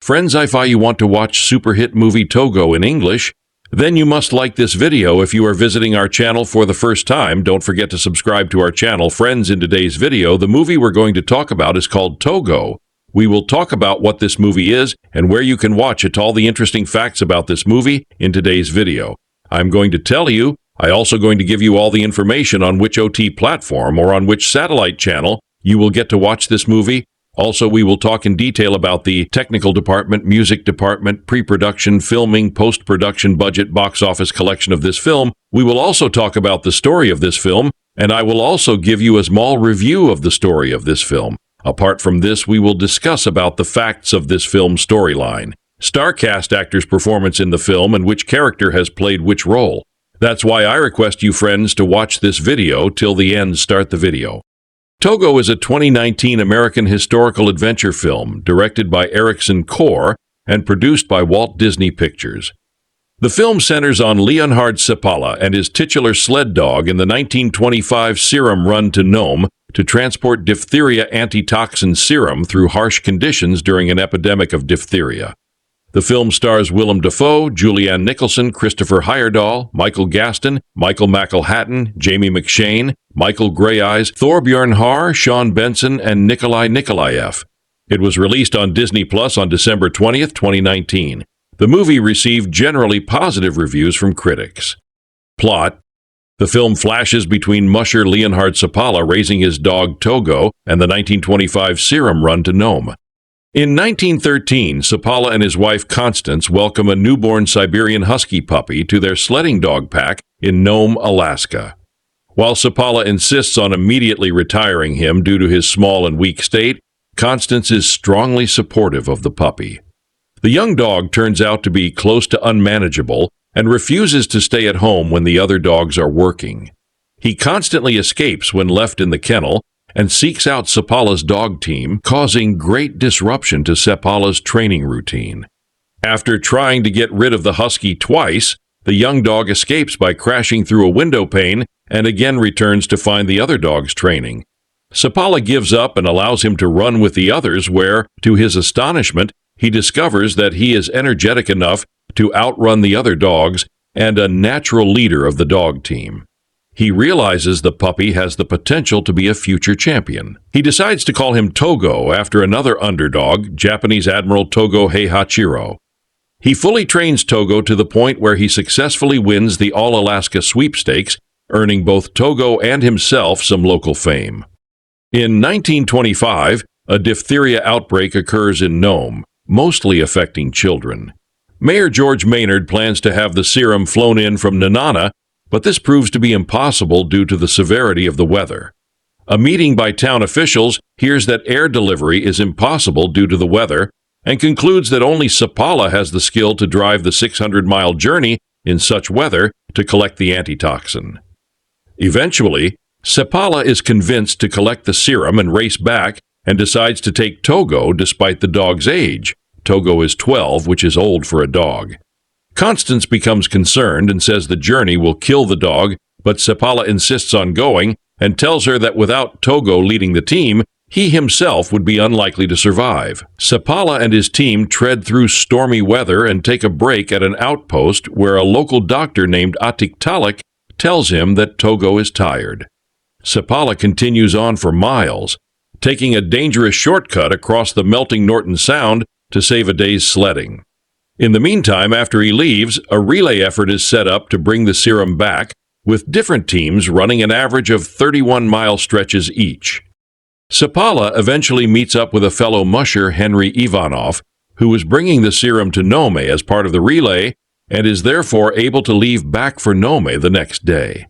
Friends, if you want to watch super hit movie Togo in English, then you must like this video. If you are visiting our channel for the first time, don't forget to subscribe to our channel. Friends, in today's video, the movie we're going to talk about is called Togo. We will talk about what this movie is and where you can watch it, all the interesting facts about this movie in today's video. I'm going to tell you, I'm also going to give you all the information on which OT platform or on which satellite channel you will get to watch this movie. Also, we will talk in detail about the technical department, music department, pre-production, filming, post-production budget, box office collection of this film. We will also talk about the story of this film, and I will also give you a small review of the story of this film. Apart from this, we will discuss about the facts of this film's storyline, star cast actors' performance in the film, and which character has played which role. That's why I request you friends to watch this video till the end. Start the video. Togo is a 2019 American historical adventure film directed by Erickson Core and produced by Walt Disney Pictures. The film centers on Leonhard Seppala and his titular sled dog in the 1925 serum run to Nome to transport diphtheria antitoxin serum through harsh conditions during an epidemic of diphtheria. The film stars Willem Dafoe, Julianne Nicholson, Christopher Heyerdahl, Michael Gaston, Michael McElhatton, Jamie McShane, Michael Greyeyes, Thorbjørn Harr, Sean Benson, and Nikolai Nikolaev. It was released on Disney Plus on December 20th, 2019. The movie received generally positive reviews from critics. Plot: the film flashes between musher Leonhard Seppala raising his dog Togo and the 1925 serum run to Nome. In 1913, Seppala and his wife Constance welcome a newborn Siberian Husky puppy to their sledding dog pack in Nome, Alaska. While Seppala insists on immediately retiring him due to his small and weak state, Constance is strongly supportive of the puppy. The young dog turns out to be close to unmanageable and refuses to stay at home when the other dogs are working. He constantly escapes when left in the kennel and seeks out Seppala's dog team, causing great disruption to Seppala's training routine. After trying to get rid of the husky twice, the young dog escapes by crashing through a window pane and again returns to find the other dog's training. Seppala gives up and allows him to run with the others where, to his astonishment, he discovers that he is energetic enough to outrun the other dogs and a natural leader of the dog team. He realizes the puppy has the potential to be a future champion. He decides to call him Togo after another underdog, Japanese Admiral Togo Heihachiro. He fully trains Togo to the point where he successfully wins the All-Alaska Sweepstakes, earning both Togo and himself some local fame. In 1925, a diphtheria outbreak occurs in Nome, mostly affecting children. Mayor George Maynard plans to have the serum flown in from Nenana, but this proves to be impossible due to the severity of the weather. A meeting by town officials hears that air delivery is impossible due to the weather and concludes that only Seppala has the skill to drive the 600-mile journey in such weather to collect the antitoxin. Eventually, Seppala is convinced to collect the serum and race back and decides to take Togo despite the dog's age. Togo is 12, which is old for a dog. Constance becomes concerned and says the journey will kill the dog, but Seppala insists on going and tells her that without Togo leading the team, he himself would be unlikely to survive. Seppala and his team tread through stormy weather and take a break at an outpost where a local doctor named Atik tells him that Togo is tired. Seppala continues on for miles, taking a dangerous shortcut across the melting Norton Sound to save a day's sledding. In the meantime, after he leaves, a relay effort is set up to bring the serum back, with different teams running an average of 31-mile stretches each. Seppala eventually meets up with a fellow musher, Henry Ivanov, who is bringing the serum to Nome as part of the relay and is therefore able to leave back for Nome the next day.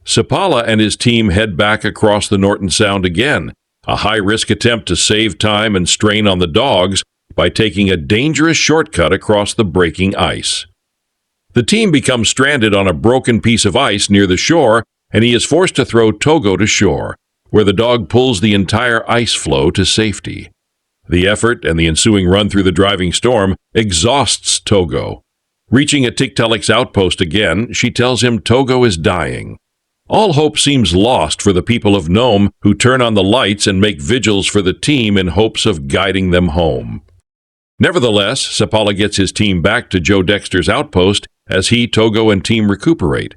Seppala and his team head back across the Norton Sound again, a high-risk attempt to save time and strain on the dogs by taking a dangerous shortcut across the breaking ice. The team becomes stranded on a broken piece of ice near the shore, and he is forced to throw Togo to shore, where the dog pulls the entire ice floe to safety. The effort and the ensuing run through the driving storm exhausts Togo. Reaching a Tiktalik's outpost again, she tells him Togo is dying. All hope seems lost for the people of Nome, who turn on the lights and make vigils for the team in hopes of guiding them home. Nevertheless, Sepala gets his team back to Joe Dexter's outpost as he, Togo, and team recuperate.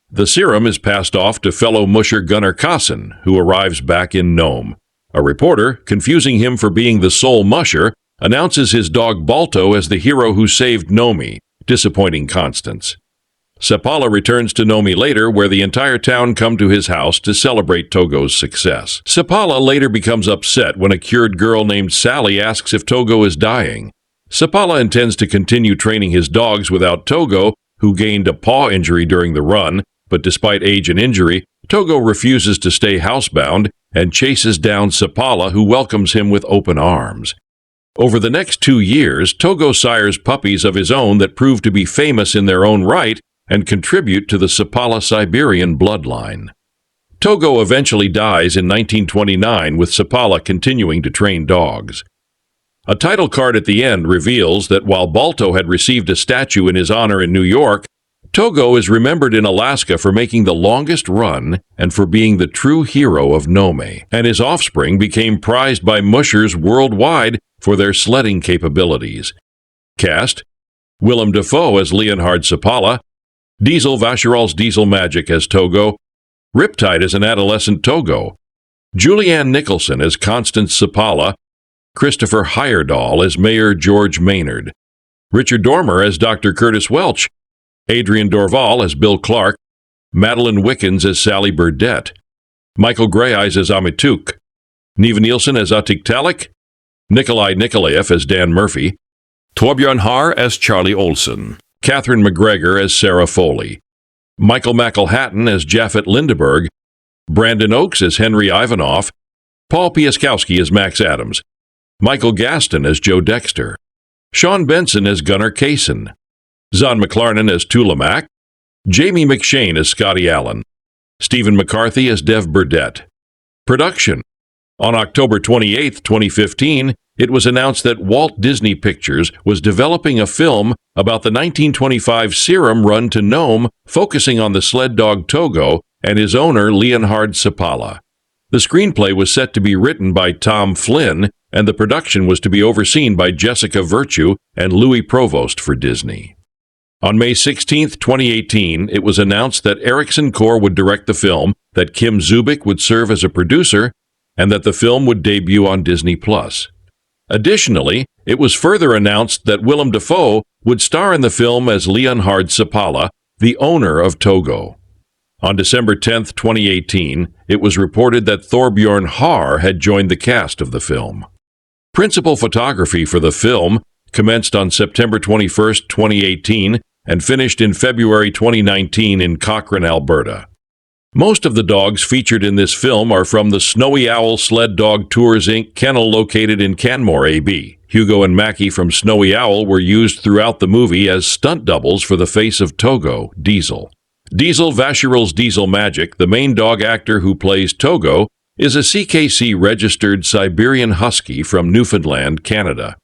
The serum is passed off to fellow musher Gunnar Kassin, who arrives back in Nome. A reporter, confusing him for being the sole musher, announces his dog Balto as the hero who saved Nomi, disappointing Constance. Sepala returns to Nomi later, where the entire town come to his house to celebrate Togo's success. Sepala later becomes upset when a cured girl named Sally asks if Togo is dying. Sepala intends to continue training his dogs without Togo, who gained a paw injury during the run, but despite age and injury, Togo refuses to stay housebound and chases down Sepala, who welcomes him with open arms. Over the next 2 years, Togo sires puppies of his own that prove to be famous in their own right and contribute to the Sepala-Siberian bloodline. Togo eventually dies in 1929, with Sepala continuing to train dogs. A title card at the end reveals that while Balto had received a statue in his honor in New York, Togo is remembered in Alaska for making the longest run and for being the true hero of Nome, and his offspring became prized by mushers worldwide for their sledding capabilities. Cast: Willem Dafoe as Leonhard Sepala, Diesel Vacherol's Diesel Magic as Togo, Riptide as an adolescent Togo, Julianne Nicholson as Constance Sepala, Christopher Heyerdahl as Mayor George Maynard, Richard Dormer as Dr. Curtis Welch, Adrian Dorval as Bill Clark, Madeline Wickens as Sally Burdett, Michael Greyeyes as Amituk, Neva Nielsen as Atik Talik, Nikolai Nikolaev as Dan Murphy, Torbjörn Haar as Charlie Olson, Catherine McGregor as Sarah Foley, Michael McElhatton as Japhet Lindeberg, Brandon Oakes as Henry Ivanoff, Paul Piaskowski as Max Adams, Michael Gaston as Joe Dexter, Sean Benson as Gunnar Kaysen, Zahn McLarnon as Tulamac, Jamie McShane as Scotty Allen, Stephen McCarthy as Dev Burdett. Production. On October 28, 2015, it was announced that Walt Disney Pictures was developing a film about the 1925 serum run to Nome, focusing on the sled dog Togo and his owner Leonhard Sepala. The screenplay was set to be written by Tom Flynn, and the production was to be overseen by Jessica Virtue and Louis Provost for Disney. On May 16, 2018, it was announced that Erickson Core would direct the film, that Kim Zubik would serve as a producer, and that the film would debut on Disney+. Additionally, it was further announced that Willem Dafoe would star in the film as Leonhard Sepala, the owner of Togo. On December 10, 2018, it was reported that Torbjörn Haar had joined the cast of the film. Principal photography for the film commenced on September 21, 2018, and finished in February 2019 in Cochrane, Alberta. Most of the dogs featured in this film are from the Snowy Owl Sled Dog Tours Inc. kennel located in Canmore, AB. Hugo and Mackie from Snowy Owl were used throughout the movie as stunt doubles for the face of Togo, Diesel. Diesel Vacherol's Diesel Magic, the main dog actor who plays Togo, is a CKC-registered Siberian Husky from Newfoundland, Canada.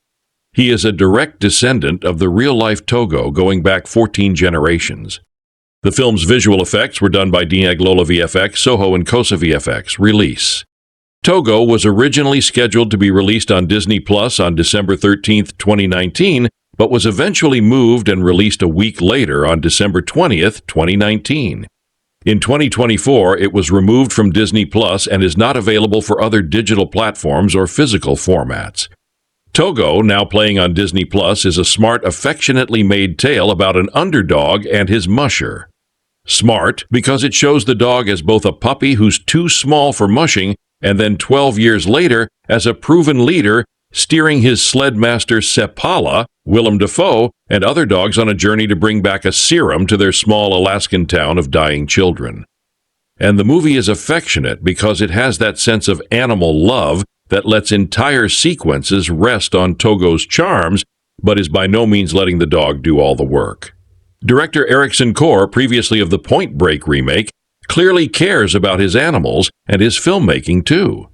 He is a direct descendant of the real-life Togo going back 14 generations. The film's visual effects were done by Diag Lola VFX, Soho and Kosa VFX. Release. Togo was originally scheduled to be released on Disney Plus on December 13, 2019, but was eventually moved and released a week later on December 20, 2019. In 2024, it was removed from Disney Plus and is not available for other digital platforms or physical formats. Togo, now playing on Disney Plus, is a smart, affectionately made tale about an underdog and his musher. Smart, because it shows the dog as both a puppy who's too small for mushing, and then 12 years later as a proven leader, steering his sled master Sepala, Willem Dafoe, and other dogs on a journey to bring back a serum to their small Alaskan town of dying children. And the movie is affectionate because it has that sense of animal love that lets entire sequences rest on Togo's charms, but is by no means letting the dog do all the work. Director Erickson Core, previously of the Point Break remake, clearly cares about his animals and his filmmaking too.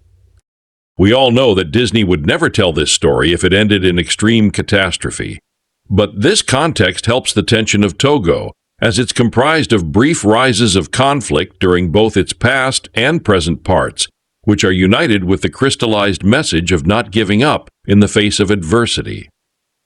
We all know that Disney would never tell this story if it ended in extreme catastrophe. But this context helps the tension of Togo, as it's comprised of brief rises of conflict during both its past and present parts, which are united with the crystallized message of not giving up in the face of adversity.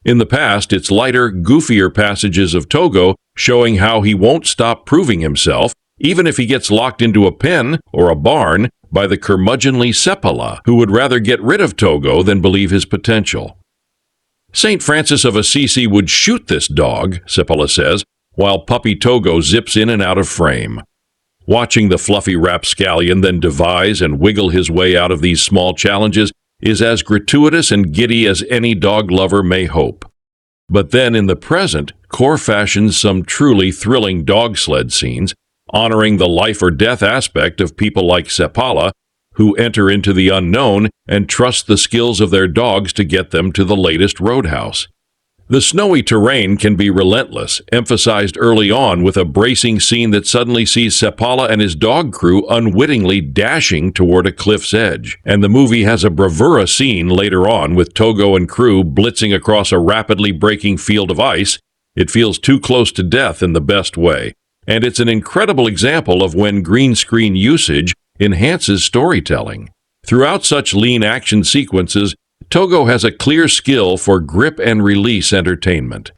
In the past, it's lighter, goofier passages of Togo showing how he won't stop proving himself, even if he gets locked into a pen or a barn by the curmudgeonly Seppala, who would rather get rid of Togo than believe his potential. St. Francis of Assisi would shoot this dog, Seppala says, while puppy Togo zips in and out of frame. Watching the fluffy rapscallion then devise and wiggle his way out of these small challenges is as gratuitous and giddy as any dog lover may hope. But then in the present, Core fashions some truly thrilling dog sled scenes, honoring the life or death aspect of people like Seppala, who enter into the unknown and trust the skills of their dogs to get them to the latest roadhouse. The snowy terrain can be relentless, emphasized early on with a bracing scene that suddenly sees Seppala and his dog crew unwittingly dashing toward a cliff's edge. And the movie has a bravura scene later on with Togo and crew blitzing across a rapidly breaking field of ice. It feels too close to death in the best way. And it's an incredible example of when green screen usage enhances storytelling. Throughout such lean action sequences, Togo has a clear skill for grip and release entertainment.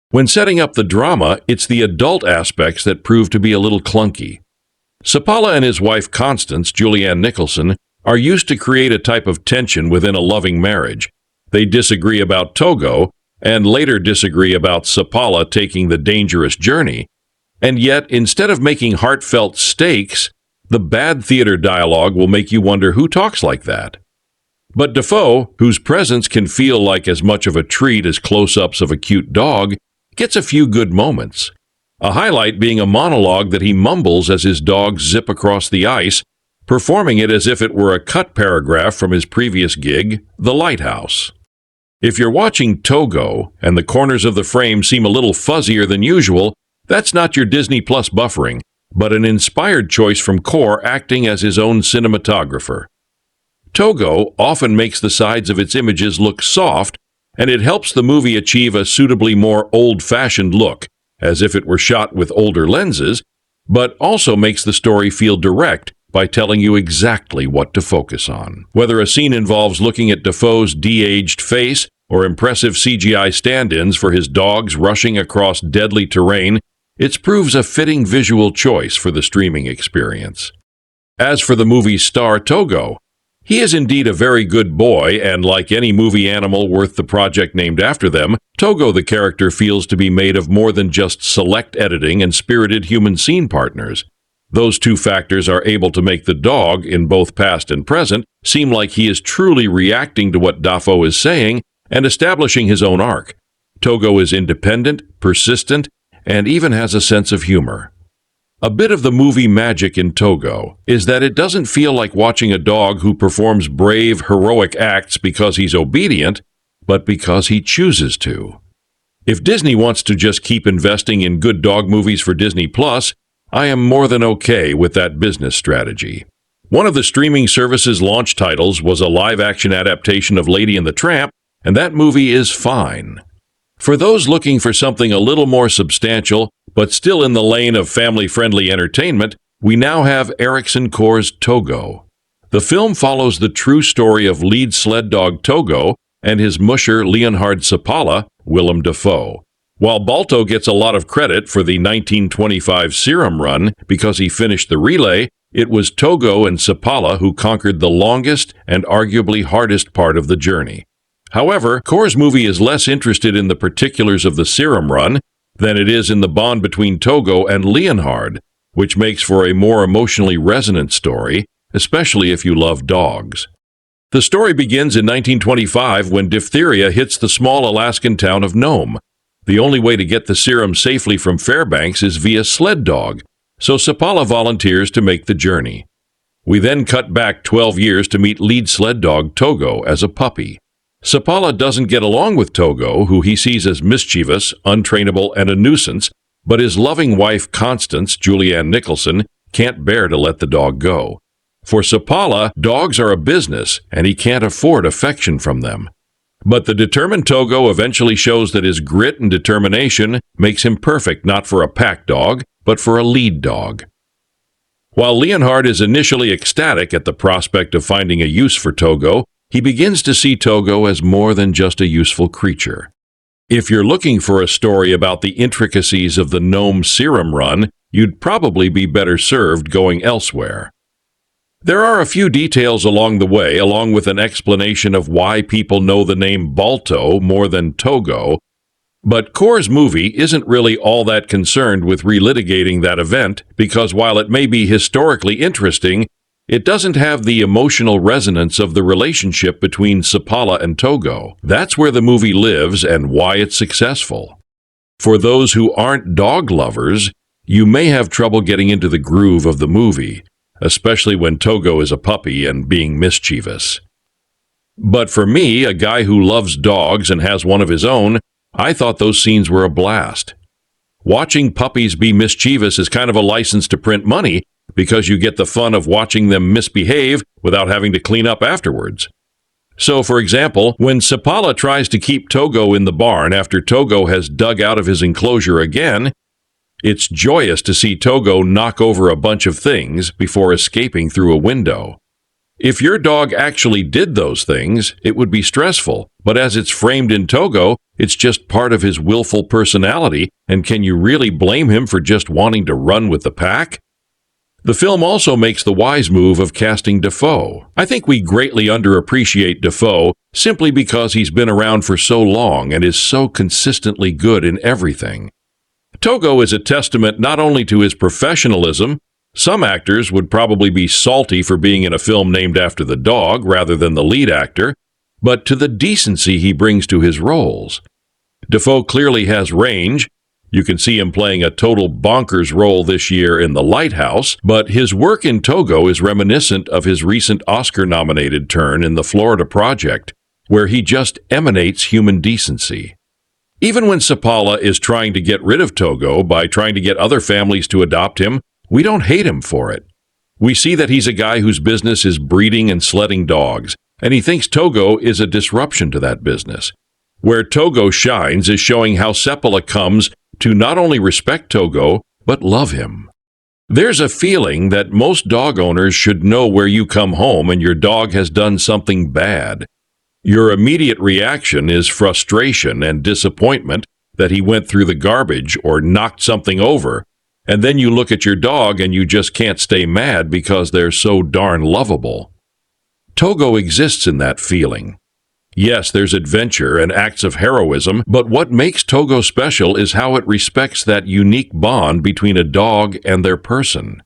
When setting up the drama, it's the adult aspects that prove to be a little clunky. Seppala and his wife Constance, Julianne Nicholson, are used to create a type of tension within a loving marriage. They disagree about Togo, and later disagree about Seppala taking the dangerous journey. And yet, instead of making heartfelt stakes, the bad theater dialogue will make you wonder who talks like that. But Dafoe, whose presence can feel like as much of a treat as close-ups of a cute dog, gets a few good moments. A highlight being a monologue that he mumbles as his dogs zip across the ice, performing it as if it were a cut paragraph from his previous gig, The Lighthouse. If you're watching Togo and the corners of the frame seem a little fuzzier than usual, that's not your Disney Plus buffering, but an inspired choice from Core acting as his own cinematographer. Togo often makes the sides of its images look soft, and it helps the movie achieve a suitably more old-fashioned look, as if it were shot with older lenses, but also makes the story feel direct by telling you exactly what to focus on. Whether a scene involves looking at Dafoe's de-aged face or impressive CGI stand-ins for his dogs rushing across deadly terrain, it proves a fitting visual choice for the streaming experience. As for the movie's star, Togo, he is indeed a very good boy, and like any movie animal worth the project named after them, Togo the character feels to be made of more than just select editing and spirited human scene partners. Those two factors are able to make the dog, in both past and present, seem like he is truly reacting to what Dafoe is saying and establishing his own arc. Togo is independent, persistent, and even has a sense of humor. A bit of the movie magic in Togo is that it doesn't feel like watching a dog who performs brave, heroic acts because he's obedient, but because he chooses to. If Disney wants to just keep investing in good dog movies for Disney Plus, I am more than okay with that business strategy. One of the streaming service's launch titles was a live-action adaptation of Lady and the Tramp, and that movie is fine. For those looking for something a little more substantial, but still in the lane of family-friendly entertainment, we now have Ericsson Core's Togo. The film follows the true story of lead sled dog Togo and his musher Leonhard Seppala, Willem Dafoe. While Balto gets a lot of credit for the 1925 Serum Run because he finished the relay, it was Togo and Seppala who conquered the longest and arguably hardest part of the journey. However, Core's movie is less interested in the particulars of the Serum Run than it is in the bond between Togo and Leonhard, which makes for a more emotionally resonant story, especially if you love dogs. The story begins in 1925 when diphtheria hits the small Alaskan town of Nome. The only way to get the serum safely from Fairbanks is via sled dog, so Seppala volunteers to make the journey. We then cut back 12 years to meet lead sled dog Togo as a puppy. Seppala doesn't get along with Togo, who he sees as mischievous, untrainable, and a nuisance, but his loving wife Constance, Julianne Nicholson, can't bear to let the dog go. For Seppala, dogs are a business, and he can't afford affection from them. But the determined Togo eventually shows that his grit and determination makes him perfect not for a pack dog, but for a lead dog. While Leonhard is initially ecstatic at the prospect of finding a use for Togo, he begins to see Togo as more than just a useful creature. If you're looking for a story about the intricacies of the gnome serum run, you'd probably be better served going elsewhere. There are a few details along the way, along with an explanation of why people know the name Balto more than Togo, but Core's movie isn't really all that concerned with relitigating that event because while it may be historically interesting, it doesn't have the emotional resonance of the relationship between Sapala and Togo. That's where the movie lives and why it's successful. For those who aren't dog lovers, you may have trouble getting into the groove of the movie, especially when Togo is a puppy and being mischievous. But for me, a guy who loves dogs and has one of his own, I thought those scenes were a blast. Watching puppies be mischievous is kind of a license to print money because you get the fun of watching them misbehave without having to clean up afterwards. So, for example, when Sapala tries to keep Togo in the barn after Togo has dug out of his enclosure again, it's joyous to see Togo knock over a bunch of things before escaping through a window. If your dog actually did those things, it would be stressful, but as it's framed in Togo, it's just part of his willful personality, and can you really blame him for just wanting to run with the pack? The film also makes the wise move of casting Dafoe. I think we greatly underappreciate Dafoe simply because he's been around for so long and is so consistently good in everything. Togo is a testament not only to his professionalism. Some actors would probably be salty for being in a film named after the dog rather than the lead actor, but to the decency he brings to his roles. Dafoe clearly has range. You can see him playing a total bonkers role this year in The Lighthouse, but his work in Togo is reminiscent of his recent Oscar-nominated turn in The Florida Project, where he just emanates human decency. Even when Sapala is trying to get rid of Togo by trying to get other families to adopt him, we don't hate him for it. We see that he's a guy whose business is breeding and sledding dogs, and he thinks Togo is a disruption to that business. Where Togo shines is showing how Sapala comes to not only respect Togo, but love him. There's a feeling that most dog owners should know where you come home and your dog has done something bad. Your immediate reaction is frustration and disappointment that he went through the garbage or knocked something over, and then you look at your dog and you just can't stay mad because they're so darn lovable. Togo exists in that feeling. Yes, there's adventure and acts of heroism, but what makes Togo special is how it respects that unique bond between a dog and their person.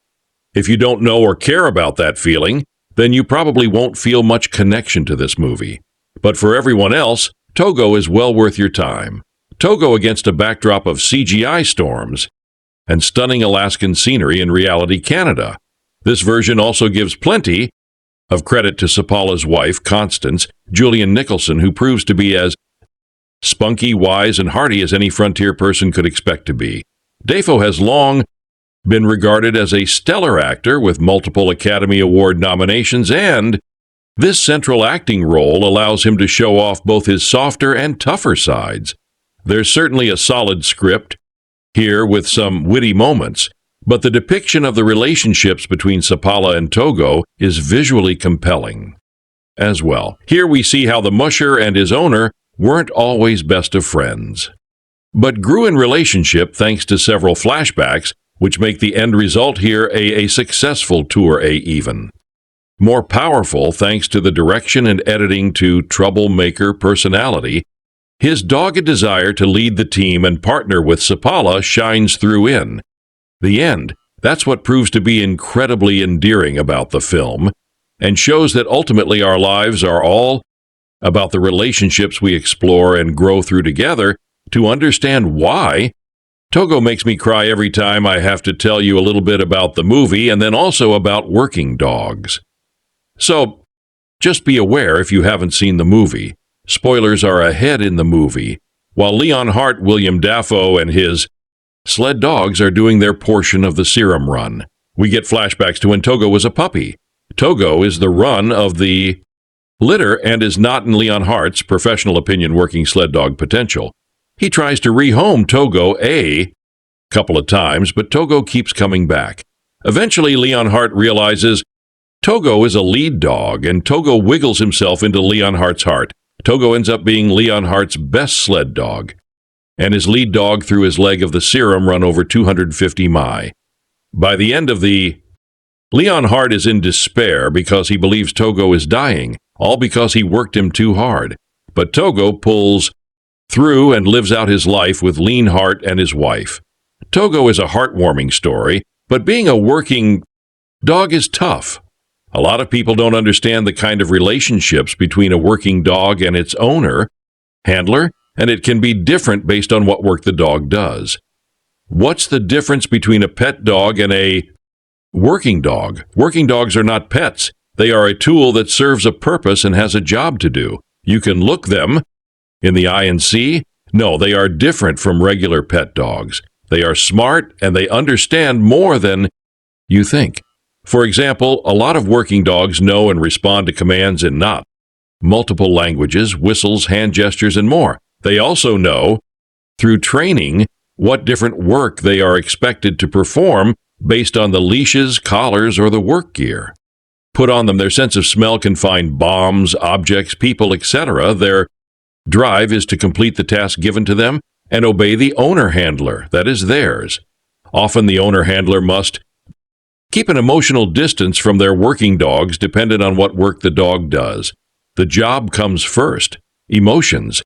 If you don't know or care about that feeling, then you probably won't feel much connection to this movie. But for everyone else, Togo is well worth your time. Togo against a backdrop of CGI storms and stunning Alaskan scenery in reality Canada. This version also gives plenty of credit to Sapala's wife, Constance, Julian Nicholson, who proves to be as spunky, wise, and hearty as any frontier person could expect to be. Dafoe has long been regarded as a stellar actor with multiple Academy Award nominations, and this central acting role allows him to show off both his softer and tougher sides. There's certainly a solid script here with some witty moments, but the depiction of the relationships between Sapala and Togo is visually compelling as well. Here we see how the musher and his owner weren't always best of friends, but grew in relationship thanks to several flashbacks, which make the end result here a successful tour even. More powerful thanks to the direction and editing to troublemaker personality. His dogged desire to lead the team and partner with Sapala shines through in the end. That's what proves to be incredibly endearing about the film, and shows that ultimately our lives are all about the relationships we explore and grow through together to understand why. Togo makes me cry every time I have to tell you a little bit about the movie and then also about working dogs. So, just be aware if you haven't seen the movie. Spoilers are ahead in the movie, while Leon Hart, Willem Dafoe, and his sled dogs are doing their portion of the serum run. We get flashbacks to when Togo was a puppy. Togo is the run of the litter and is not in Leon Hart's professional opinion working sled dog potential. He tries to rehome Togo a couple of times, but Togo keeps coming back. Eventually, Leon Hart realizes Togo is a lead dog, and Togo wiggles himself into Leon Hart's heart. Togo ends up being Leon Hart's best sled dog. and his lead dog threw his leg of the serum run over 250 mi. By the end of Leon Hart is in despair because he believes Togo is dying, all because he worked him too hard. But Togo pulls through and lives out his life with lean Hart and his wife. Togo is a heartwarming story, but being a working dog is tough. A lot of people don't understand the kind of relationships between a working dog and its owner, handler, and it can be different based on what work the dog does. What's the difference between a pet dog and a working dog? Working dogs are not pets. They are a tool that serves a purpose and has a job to do. You can look them in the eye and see, no, they are different from regular pet dogs. They are smart and they understand more than you think. For example, a lot of working dogs know and respond to commands in multiple languages, whistles, hand gestures, and more. They also know, through training, what different work they are expected to perform based on the leashes, collars, or the work gear. Put on them, their sense of smell can find bombs, objects, people, etc. Their drive is to complete the task given to them and obey the owner handler, that is theirs. Often the owner handler must keep an emotional distance from their working dogs dependent on what work the dog does. The job comes first. Emotions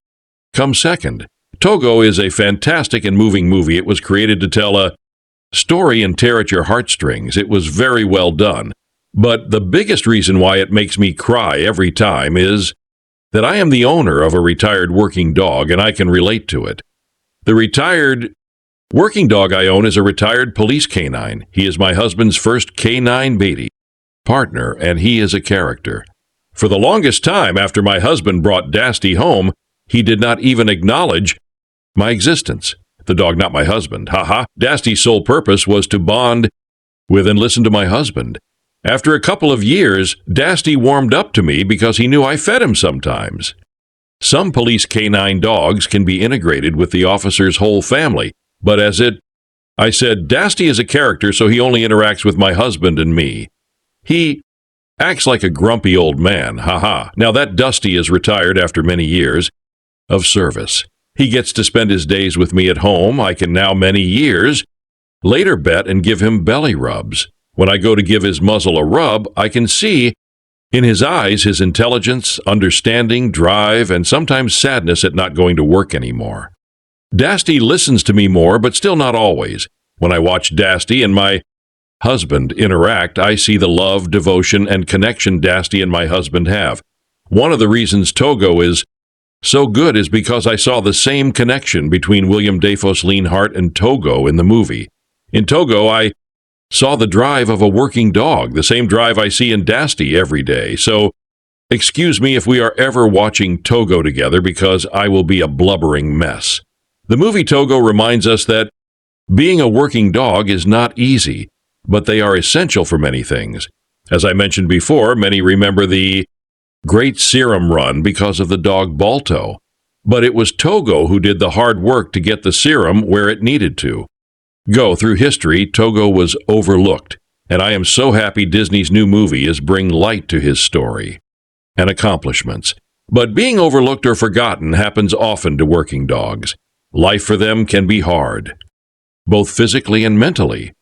come second. Togo is a fantastic and moving movie. It was created to tell a story and tear at your heartstrings. It was very well done. But the biggest reason why it makes me cry every time is that I am the owner of a retired working dog and I can relate to it. The retired working dog I own is a retired police canine. He is my husband's first canine baby partner, and he is a character. For the longest time after my husband brought Dasty home, he did not even acknowledge my existence. The dog, not my husband. Haha. Dasty's sole purpose was to bond with and listen to my husband. After a couple of years, Dasty warmed up to me because he knew I fed him sometimes. Some police canine dogs can be integrated with the officer's whole family, but I said, Dasty is a character, so he only interacts with my husband and me. He acts like a grumpy old man, haha. Now that Dusty is retired after many years of service. He gets to spend his days with me at home. I can now, many years later, bet and give him belly rubs. When I go to give his muzzle a rub, I can see in his eyes his intelligence, understanding, drive, and sometimes sadness at not going to work anymore. Dasty listens to me more, but still not always. When I watch Dasty and my husband interact, I see the love, devotion, and connection Dasty and my husband have. One of the reasons Togo is so good is because I saw the same connection between Willem Dafoe's lean Hart and Togo in the movie. In Togo, I saw the drive of a working dog, the same drive I see in Dasty every day. So, excuse me if we are ever watching Togo together because I will be a blubbering mess. The movie Togo reminds us that being a working dog is not easy, but they are essential for many things. As I mentioned before, many remember the great serum run because of the dog Balto. But it was Togo who did the hard work to get the serum where it needed to. Through history, Togo was overlooked, and I am so happy Disney's new movie is bringing light to his story and accomplishments. But being overlooked or forgotten happens often to working dogs. Life for them can be hard, both physically and mentally.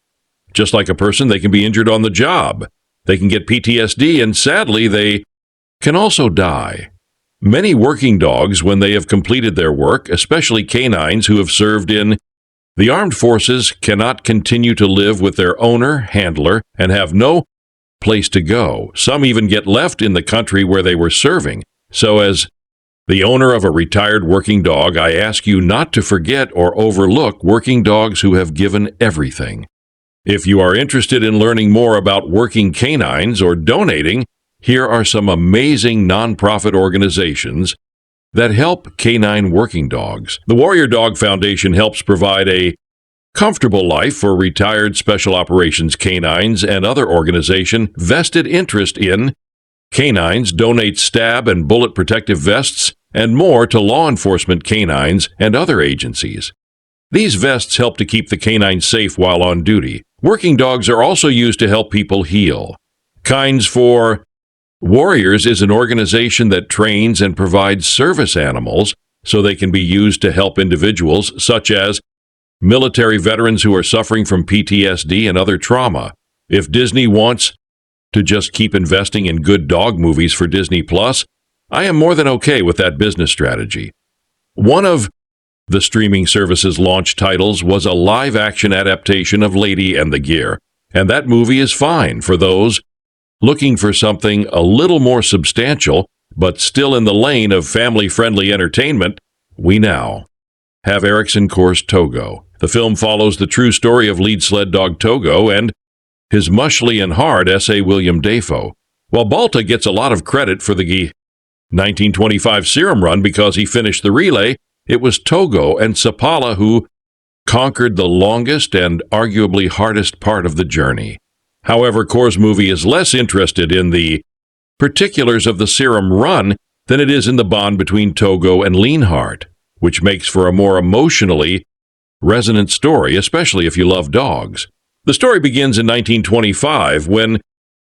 Just like a person, they can be injured on the job. They can get PTSD, and sadly, they can also die. Many working dogs, when they have completed their work, especially canines who have served in the armed forces, cannot continue to live with their owner, handler, and have no place to go. Some even get left in the country where they were serving. So as the owner of a retired working dog, I ask you not to forget or overlook working dogs who have given everything. If you are interested in learning more about working canines or donating, here are some amazing nonprofit organizations that help canine working dogs. The Warrior Dog Foundation helps provide a comfortable life for retired special operations canines and other organization vested interest in canines, donates stab and bullet protective vests and more to law enforcement canines and other agencies. These vests help to keep the canine safe while on duty. Working dogs are also used to help people heal. Kinds for Warriors is an organization that trains and provides service animals so they can be used to help individuals such as military veterans who are suffering from PTSD and other trauma. If Disney wants to just keep investing in good dog movies for Disney Plus, I am more than okay with that business strategy. One of the streaming service's launch titles was a live-action adaptation of Lady and the Gear, and that movie is fine for those looking for something a little more substantial, but still in the lane of family-friendly entertainment. We now have Ericson Course Togo. The film follows the true story of lead sled dog Togo and his mushly and hard S.A. Willem Dafoe. While Balta gets a lot of credit for the 1925 Serum Run because he finished the relay, it was Togo and Sapala who conquered the longest and arguably hardest part of the journey. However, Core's movie is less interested in the particulars of the Serum Run than it is in the bond between Togo and Leanheart, which makes for a more emotionally resonant story, especially if you love dogs. The story begins in 1925 when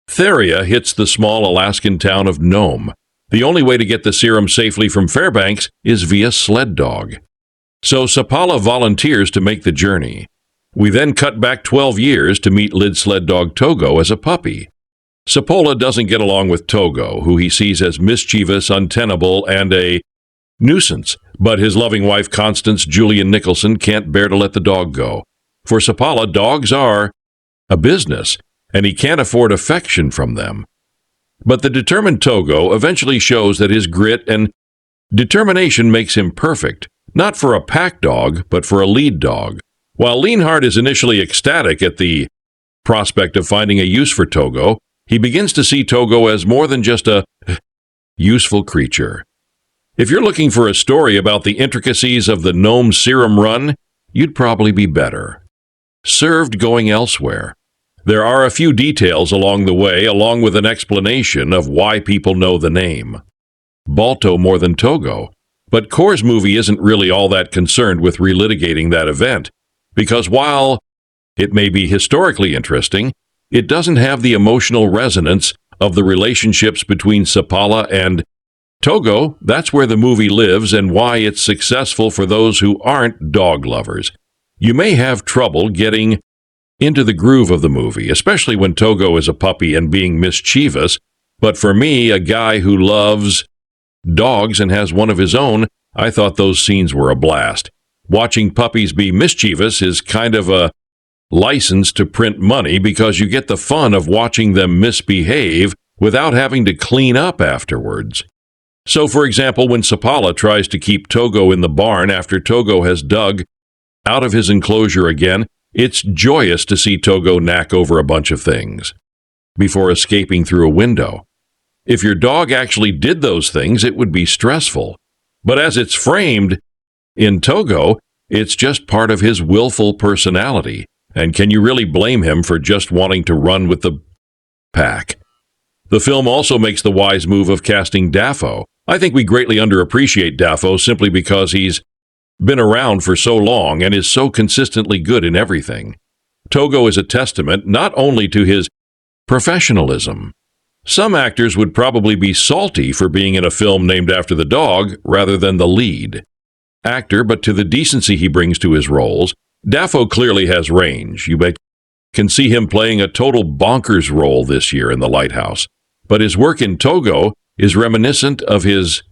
Theria hits the small Alaskan town of Nome. The only way to get the serum safely from Fairbanks is via sled dog. So Sapala volunteers to make the journey. We then cut back 12 years to meet lead sled dog Togo as a puppy. Sapala doesn't get along with Togo, who he sees as mischievous, untenable, and a nuisance, but his loving wife Constance Julian Nicholson can't bear to let the dog go. For Sapala, dogs are a business, and he can't afford affection from them. But the determined Togo eventually shows that his grit and determination makes him perfect, not for a pack dog, but for a lead dog. While Leanheart is initially ecstatic at the prospect of finding a use for Togo, he begins to see Togo as more than just a useful creature. If you're looking for a story about the intricacies of the Nome Serum Run, you'd probably be better served going elsewhere. There are a few details along the way, along with an explanation of why people know the name Balto more than Togo. But Core's movie isn't really all that concerned with relitigating that event, because while it may be historically interesting, it doesn't have the emotional resonance of the relationships between Sapala and Togo. That's where the movie lives and why it's successful for those who aren't dog lovers. You may have trouble getting into the groove of the movie, especially when Togo is a puppy and being mischievous, but for me, a guy who loves dogs and has one of his own, I thought those scenes were a blast. Watching puppies be mischievous is kind of a license to print money because you get the fun of watching them misbehave without having to clean up afterwards. So, for example, when Sapala tries to keep Togo in the barn after Togo has dug out of his enclosure again, it's joyous to see Togo knack over a bunch of things before escaping through a window. If your dog actually did those things, it would be stressful. But as it's framed in Togo, it's just part of his willful personality. And can you really blame him for just wanting to run with the pack? The film also makes the wise move of casting Dafoe. I think we greatly underappreciate Dafoe simply because he's been around for so long and is so consistently good in everything. Togo is a testament not only to his professionalism. Some actors would probably be salty for being in a film named after the dog rather than the lead actor, but to the decency he brings to his roles, Dafoe clearly has range. You can see him playing a total bonkers role this year in The Lighthouse. But his work in Togo is reminiscent of his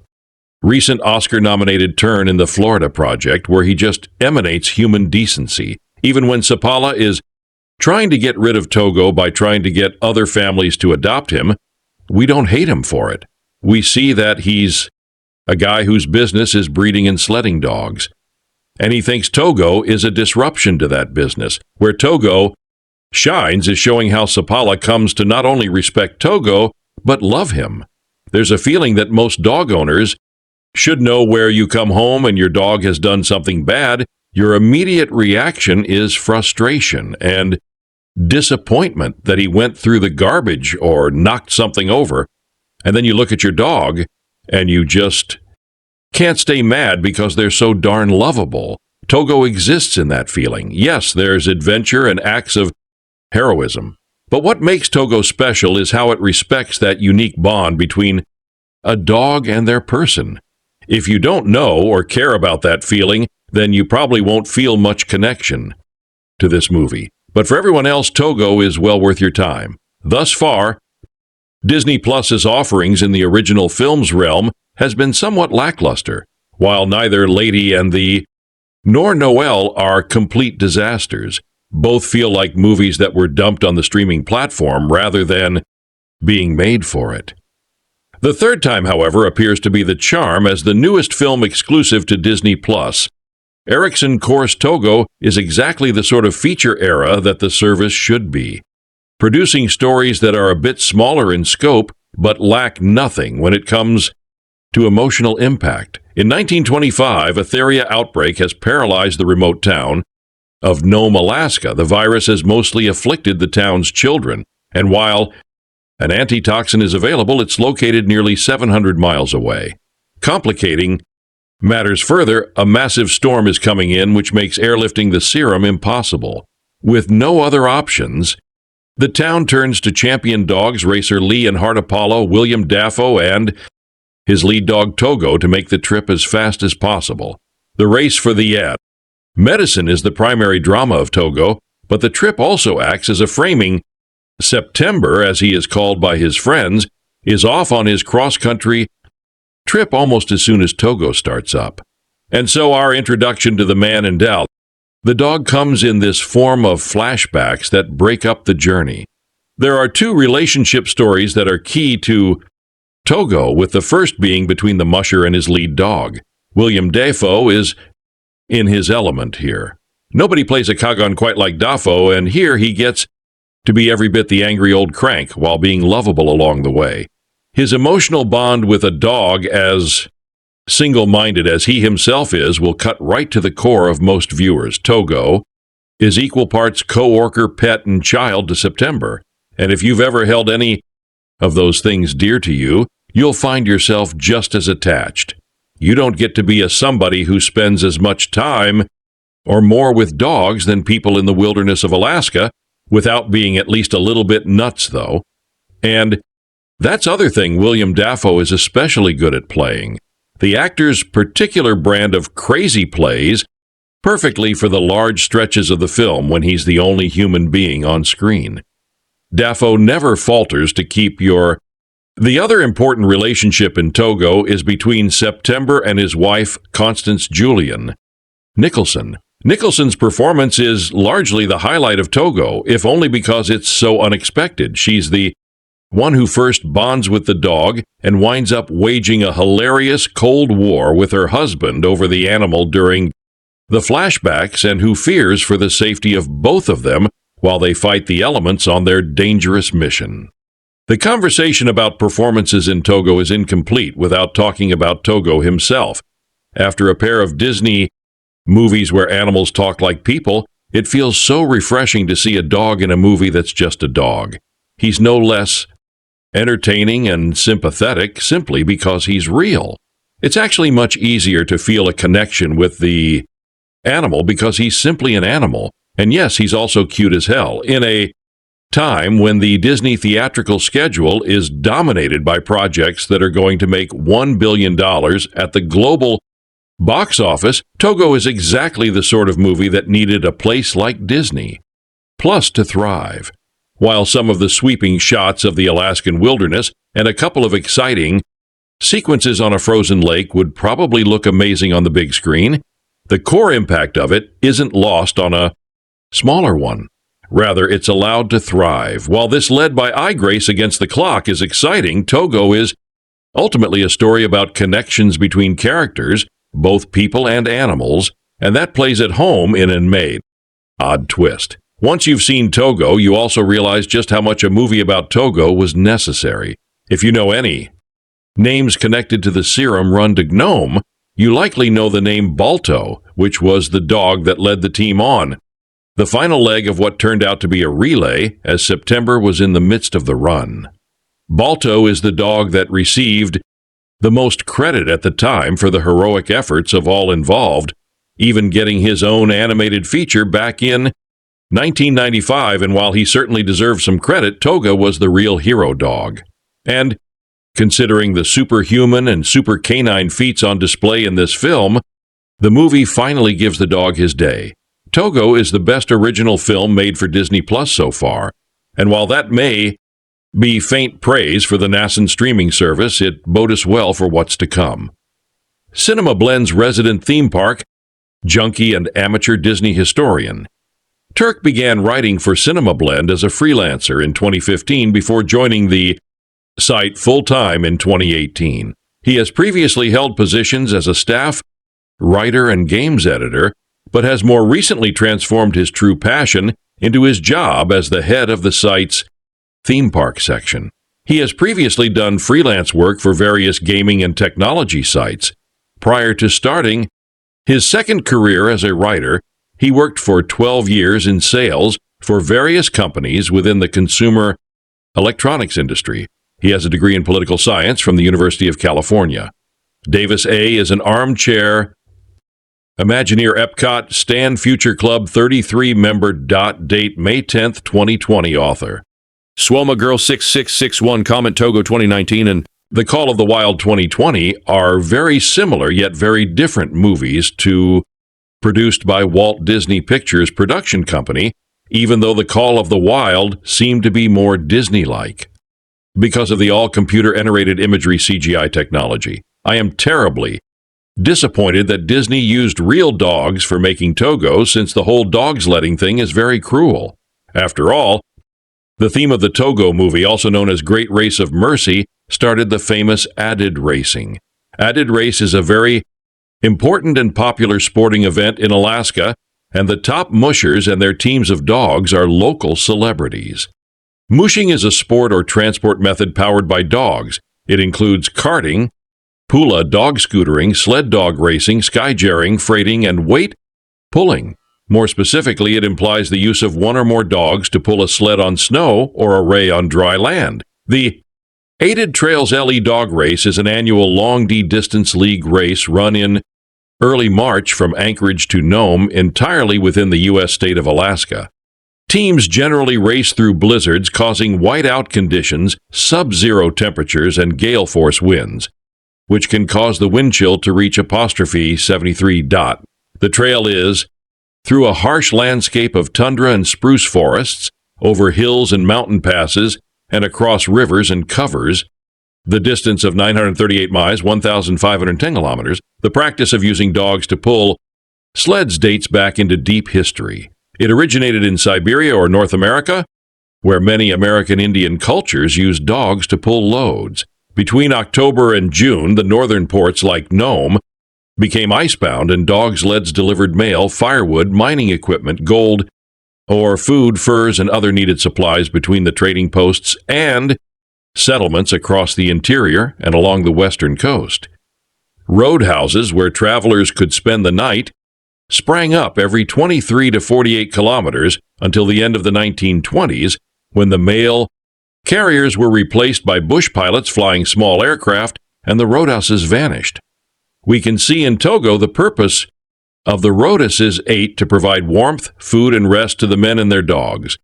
recent Oscar-nominated turn in The Florida Project, where he just emanates human decency. Even when Sapala is trying to get rid of Togo by trying to get other families to adopt him, we don't hate him for it. We see that he's a guy whose business is breeding and sledding dogs. And he thinks Togo is a disruption to that business. Where Togo shines is showing how Sapala comes to not only respect Togo, but love him. There's a feeling that most dog owners should know where you come home and your dog has done something bad. Your immediate reaction is frustration and disappointment that he went through the garbage or knocked something over. And then you look at your dog and you just can't stay mad because they're so darn lovable. Togo exists in that feeling. Yes, there's adventure and acts of heroism. But what makes Togo special is how it respects that unique bond between a dog and their person. If you don't know or care about that feeling, then you probably won't feel much connection to this movie. But for everyone else, Togo is well worth your time. Thus far, Disney Plus's offerings in the original films realm has been somewhat lackluster, while neither Lady and the nor Noelle are complete disasters. Both feel like movies that were dumped on the streaming platform rather than being made for it. The third time, however, appears to be the charm as the newest film exclusive to Disney Plus. Ericsson Course Togo is exactly the sort of feature era that the service should be, producing stories that are a bit smaller in scope but lack nothing when it comes to emotional impact. In 1925, a Theria outbreak has paralyzed the remote town of Nome, Alaska. The virus has mostly afflicted the town's children, and while an antitoxin is available, it's located nearly 700 miles away. Complicating matters further, a massive storm is coming in, which makes airlifting the serum impossible. With no other options, the town turns to champion dogs, racer Lee and Heart Apollo, Willem Dafoe, and his lead dog Togo to make the trip as fast as possible. The race for the medicine is the primary drama of Togo, but the trip also acts as a framing. September, as he is called by his friends, is off on his cross-country trip almost as soon as Togo starts up. And so our introduction to the man in doubt. The dog comes in this form of flashbacks that break up the journey. There are two relationship stories that are key to Togo, with the first being between the musher and his lead dog. Willem Dafoe is in his element here. Nobody plays a Kagon quite like Dafoe, and here he gets to be every bit the angry old crank while being lovable along the way. His emotional bond with a dog, as single-minded as he himself is, will cut right to the core of most viewers. Togo is equal parts co-worker, pet, and child to September. And if you've ever held any of those things dear to you, you'll find yourself just as attached. You don't get to be a somebody who spends as much time or more with dogs than people in the wilderness of Alaska, without being at least a little bit nuts, though. And that's other thing Willem Dafoe is especially good at playing. The actor's particular brand of crazy plays perfectly for the large stretches of the film when he's the only human being on screen. Dafoe never falters to keep your... The other important relationship in Togo is between September and his wife, Constance Julian Nicholson. Nicholson's performance is largely the highlight of Togo, if only because it's so unexpected. She's the one who first bonds with the dog and winds up waging a hilarious Cold War with her husband over the animal during the flashbacks, and who fears for the safety of both of them while they fight the elements on their dangerous mission. The conversation about performances in Togo is incomplete without talking about Togo himself. After a pair of Disney movies where animals talk like people, it feels so refreshing to see a dog in a movie that's just a dog. He's no less entertaining and sympathetic simply because he's real. It's actually much easier to feel a connection with the animal because he's simply an animal. And yes, he's also cute as hell, in a time when the Disney theatrical schedule is dominated by projects that are going to make $1 billion at the global box office. Togo is exactly the sort of movie that needed a place like Disney Plus to thrive. While some of the sweeping shots of the Alaskan wilderness and a couple of exciting sequences on a frozen lake would probably look amazing on the big screen, the core impact of it isn't lost on a smaller one. Rather, it's allowed to thrive. While this Led by Eye Grace Against the Clock is exciting, Togo is ultimately a story about connections between characters, both people and animals, and that plays at home in an odd twist. Once you've seen Togo, you also realize just how much a movie about Togo was necessary. If you know any names connected to the serum run to Gnome, you likely know the name Balto, which was the dog that led the team on the final leg of what turned out to be a relay, as September was in the midst of the run. Balto is the dog that received the most credit at the time for the heroic efforts of all involved, even getting his own animated feature back in 1995, and while he certainly deserves some credit, Togo was the real hero dog. And Considering the superhuman and super canine feats on display in this film, the movie finally gives the dog his day. Togo is the best original film made for Disney Plus so far, and while that may be faint praise for the nascent streaming service, it bodes well for what's to come. Cinema Blend's resident theme park junkie and amateur Disney historian. Turk began writing for Cinema Blend as a freelancer in 2015 before joining the site full-time in 2018. He has previously held positions as a staff writer and games editor, but has more recently transformed his true passion into his job as the head of the site's theme park section. He has previously done freelance work for various gaming and technology sites. Prior to starting his second career as a writer, he worked for 12 years in sales for various companies within the consumer electronics industry. He has a degree in political science from the University of California. Davis A. is an armchair Imagineer Epcot Stand Future Club 33-member date May 10th, 2020 author. Swoma Girl 6661 comment Togo 2019 and The Call of the Wild 2020 are very similar yet very different movies produced by Walt Disney Pictures production company, even though The Call of the Wild seemed to be more Disney-like. Because of the all-computer-generated imagery CGI technology, I am terribly disappointed that Disney used real dogs for making Togo, since the whole dog sledding thing is very cruel. After all, the theme of the Togo movie, also known as Great Race of Mercy, started the famous Added Racing. Added Race is a very important and popular sporting event in Alaska, and the top mushers and their teams of dogs are local celebrities. Mushing is a sport or transport method powered by dogs. It includes karting, pula, dog scootering, sled dog racing, skyjaring, freighting, and weight pulling. More specifically, it implies the use of one or more dogs to pull a sled on snow or a ray on dry land. The Aided Trails LE Dog Race is an annual long D-distance league race run in early March from Anchorage to Nome, entirely within the U.S. state of Alaska. Teams generally race through blizzards causing whiteout conditions, sub-zero temperatures, and gale force winds, which can cause the wind chill to reach '73. The trail is through a harsh landscape of tundra and spruce forests, over hills and mountain passes, and across rivers, and covers the distance of 938 miles, 1,510 kilometers. The practice of using dogs to pull sleds dates back into deep history. It originated in Siberia or North America, where many American Indian cultures used dogs to pull loads. Between October and June, the northern ports like Nome became icebound, and dog sleds delivered mail, firewood, mining equipment, gold, or food, furs, and other needed supplies between the trading posts and settlements across the interior and along the western coast. Roadhouses where travelers could spend the night sprang up every 23 to 48 kilometers until the end of the 1920s, when the mail carriers were replaced by bush pilots flying small aircraft, and the roadhouses vanished. We can see in Togo the purpose of the roadhouses ate to provide warmth, food, and rest to the men and their dogs.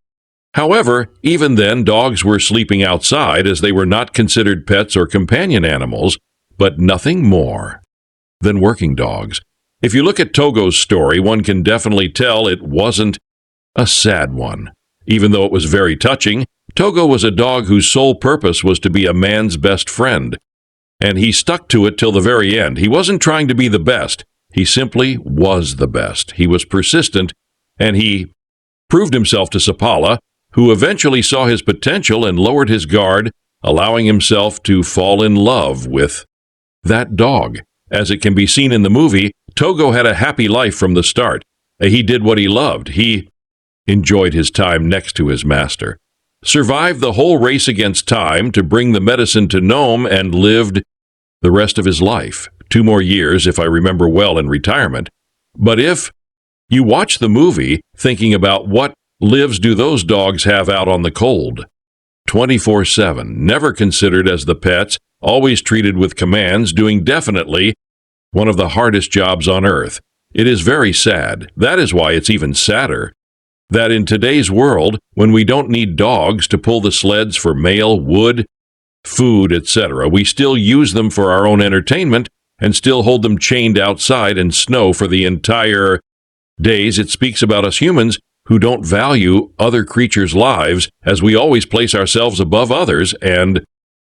However, even then, dogs were sleeping outside, as they were not considered pets or companion animals, but nothing more than working dogs. If you look at Togo's story, one can definitely tell it wasn't a sad one. Even though it was very touching, Togo was a dog whose sole purpose was to be a man's best friend, and he stuck to it till the very end. He wasn't trying to be the best. He simply was the best. He was persistent, and he proved himself to Sapala, who eventually saw his potential and lowered his guard, allowing himself to fall in love with that dog. As it can be seen in the movie, Togo had a happy life from the start. He did what he loved. He enjoyed his time next to his master, survived the whole race against time to bring the medicine to Nome, and lived the rest of his life. 2 more years, if I remember well, in retirement. But if you watch the movie thinking about what lives do those dogs have out on the cold, 24/7, never considered as the pets, always treated with commands, doing definitely one of the hardest jobs on earth. It is very sad. That is why it's even sadder that in today's world, when we don't need dogs to pull the sleds for mail, wood, food, etc., we still use them for our own entertainment and still hold them chained outside in snow for the entire days. It speaks about us humans who don't value other creatures' lives, as we always place ourselves above others, and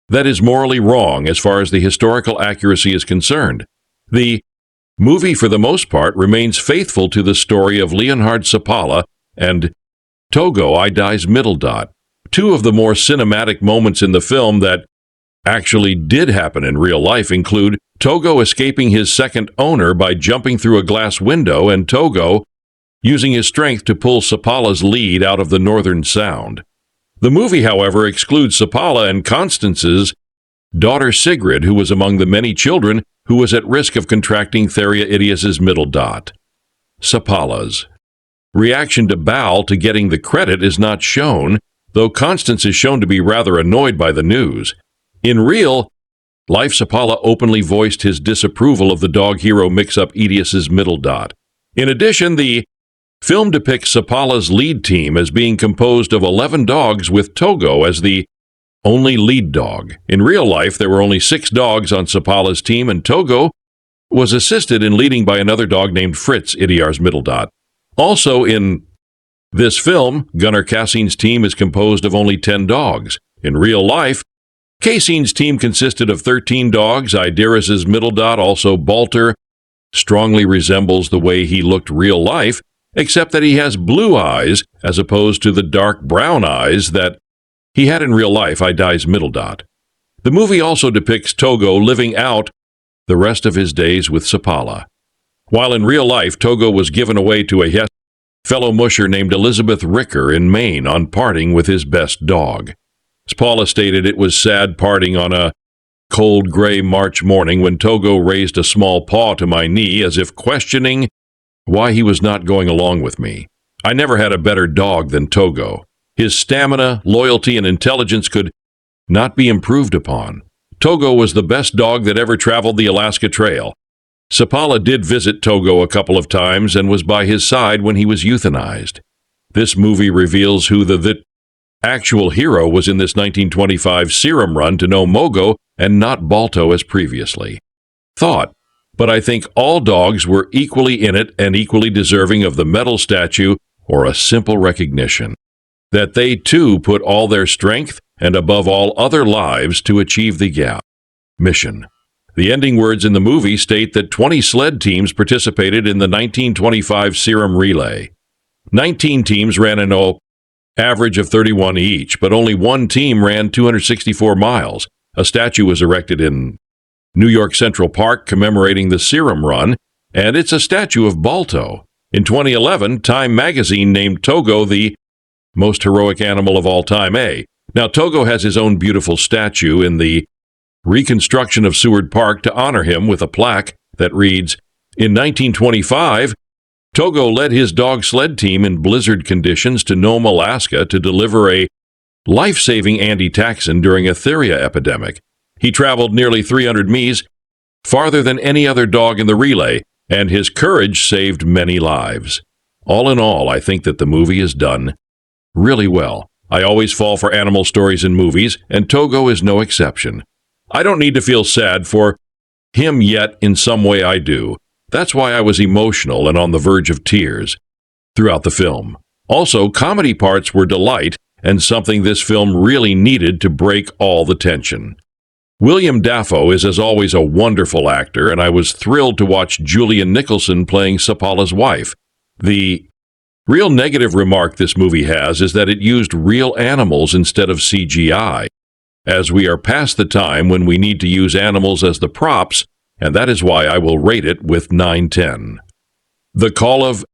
that is morally wrong as far as the historical accuracy is concerned. The movie, for the most part, remains faithful to the story of Leonhard Seppala and Togo Idai's Middle Dot. Two of the more cinematic moments in the film that actually did happen in real life include Togo escaping his second owner by jumping through a glass window and Togo using his strength to pull Seppala's lead out of the Northern Sound. The movie, however, excludes Seppala and Constance's daughter Sigrid, who was among the many children who was at risk of contracting Theria'ideas's Middle Dot. Seppala's reaction to Bal to getting the credit is not shown, though Constance is shown to be rather annoyed by the news. In real life, Seppala openly voiced his disapproval of the dog hero mix-up Ideas's Middle Dot. In addition, the film depicts Seppala's lead team as being composed of 11 dogs with Togo as the only lead dog. In real life, there were only 6 dogs on Seppala's team, and Togo was assisted in leading by another dog named Fritz, Idiar's Middle Dot. Also in this film, Gunnar Cassine's team is composed of only 10 dogs. In real life, Cassine's team consisted of 13 dogs. Idiar's Middle Dot, also Balter, strongly resembles the way he looked real life, except that he has blue eyes as opposed to the dark brown eyes that he had in real life, Idai's Middle Dot. The movie also depicts Togo living out the rest of his days with Seppala. While in real life, Togo was given away to a fellow musher named Elizabeth Ricker in Maine on parting with his best dog. Seppala stated it was sad parting on a cold gray March morning when Togo raised a small paw to my knee as if questioning why he was not going along with me. I never had a better dog than Togo. His stamina, loyalty, and intelligence could not be improved upon. Togo was the best dog that ever traveled the Alaska Trail. Seppala did visit Togo a couple of times and was by his side when he was euthanized. This movie reveals who the actual hero was in this 1925 serum run to know Mogo and not Balto as previously thought. But I think all dogs were equally in it and equally deserving of the medal statue or a simple recognition that they too put all their strength and above all other lives to achieve the mission. The ending words in the movie state that 20 sled teams participated in the 1925 serum relay. 19 teams ran an average of 31 each, but only one team ran 264 miles. A statue was erected in New York Central Park commemorating the serum run, and it's a statue of Balto. In 2011, Time magazine named Togo the most heroic animal of all time. Now, Togo has his own beautiful statue in the reconstruction of Seward Park to honor him with a plaque that reads, "In 1925, Togo led his dog sled team in blizzard conditions to Nome, Alaska to deliver a life-saving antitaxin during a theria epidemic. He traveled nearly 300 miles, farther than any other dog in the relay, and his courage saved many lives." All in all, I think that the movie is done really well. I always fall for animal stories in movies, and Togo is no exception. I don't need to feel sad for him yet. In some way I do. That's why I was emotional and on the verge of tears throughout the film. Also, comedy parts were delight and something this film really needed to break all the tension. Willem Dafoe is, as always, a wonderful actor, and I was thrilled to watch Julian Nicholson playing Seppala's wife. The real negative remark this movie has is that it used real animals instead of CGI, as we are past the time when we need to use animals as the props, and that is why I will rate it with 9/10. The Call of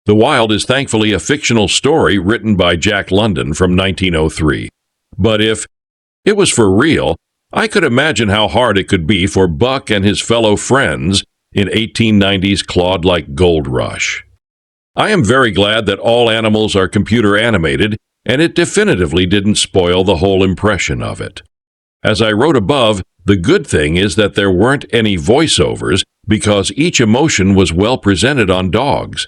the Wild is thankfully a fictional story written by Jack London from 1903. But if it was for real, I could imagine how hard it could be for Buck and his fellow friends in 1890's Claude-like gold rush. I am very glad that all animals are computer animated, and it definitively didn't spoil the whole impression of it. As I wrote above, the good thing is that there weren't any voiceovers because each emotion was well presented on dogs'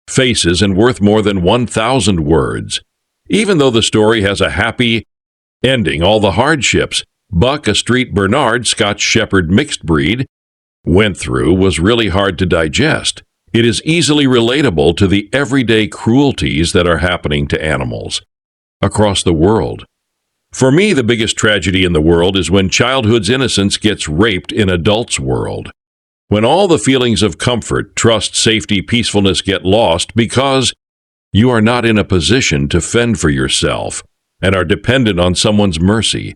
faces and worth more than 1,000 words. Even though the story has a happy ending, all the hardships Buck, a Street Bernard Scotch Shepherd mixed breed, went through was really hard to digest. It is easily relatable to the everyday cruelties that are happening to animals across the world. For me, the biggest tragedy in the world is when childhood's innocence gets raped in adults' world. When all the feelings of comfort, trust, safety, peacefulness get lost because you are not in a position to fend for yourself and are dependent on someone's mercy.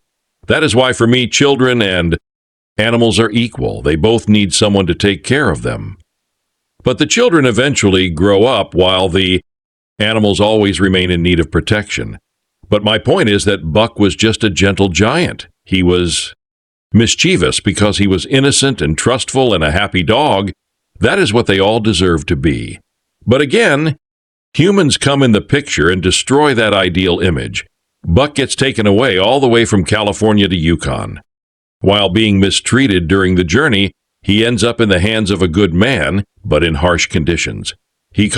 That is why, for me, children and animals are equal. They both need someone to take care of them. But the children eventually grow up while the animals always remain in need of protection. But my point is that Buck was just a gentle giant. He was mischievous because he was innocent and trustful and a happy dog. That is what they all deserve to be. But again, humans come in the picture and destroy that ideal image. Buck gets taken away all the way from California to Yukon. While being mistreated during the journey, he ends up in the hands of a good man, but in harsh conditions. He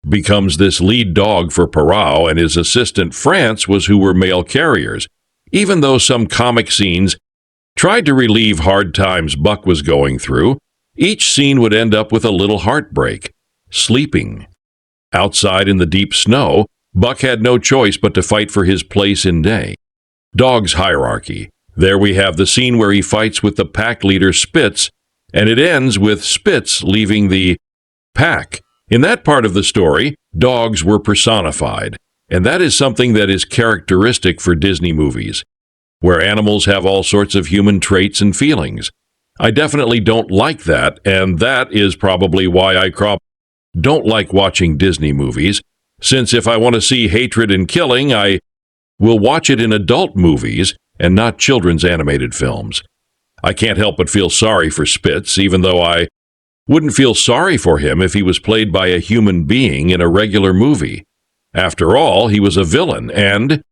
becomes this lead dog for Parao, and his assistant France was who were mail carriers. Even though some comic scenes tried to relieve hard times Buck was going through, each scene would end up with a little heartbreak. Sleeping outside in the deep snow, Buck had no choice but to fight for his place in day. Dog's hierarchy. There we have the scene where he fights with the pack leader Spitz, and it ends with Spitz leaving the pack. In that part of the story, dogs were personified, and that is something that is characteristic for Disney movies, where animals have all sorts of human traits and feelings. I definitely don't like that, and that is probably why I don't like watching Disney movies, since if I want to see hatred and killing, I will watch it in adult movies and not children's animated films. I can't help but feel sorry for Spitz, even though I wouldn't feel sorry for him if he was played by a human being in a regular movie. After all, he was a villain and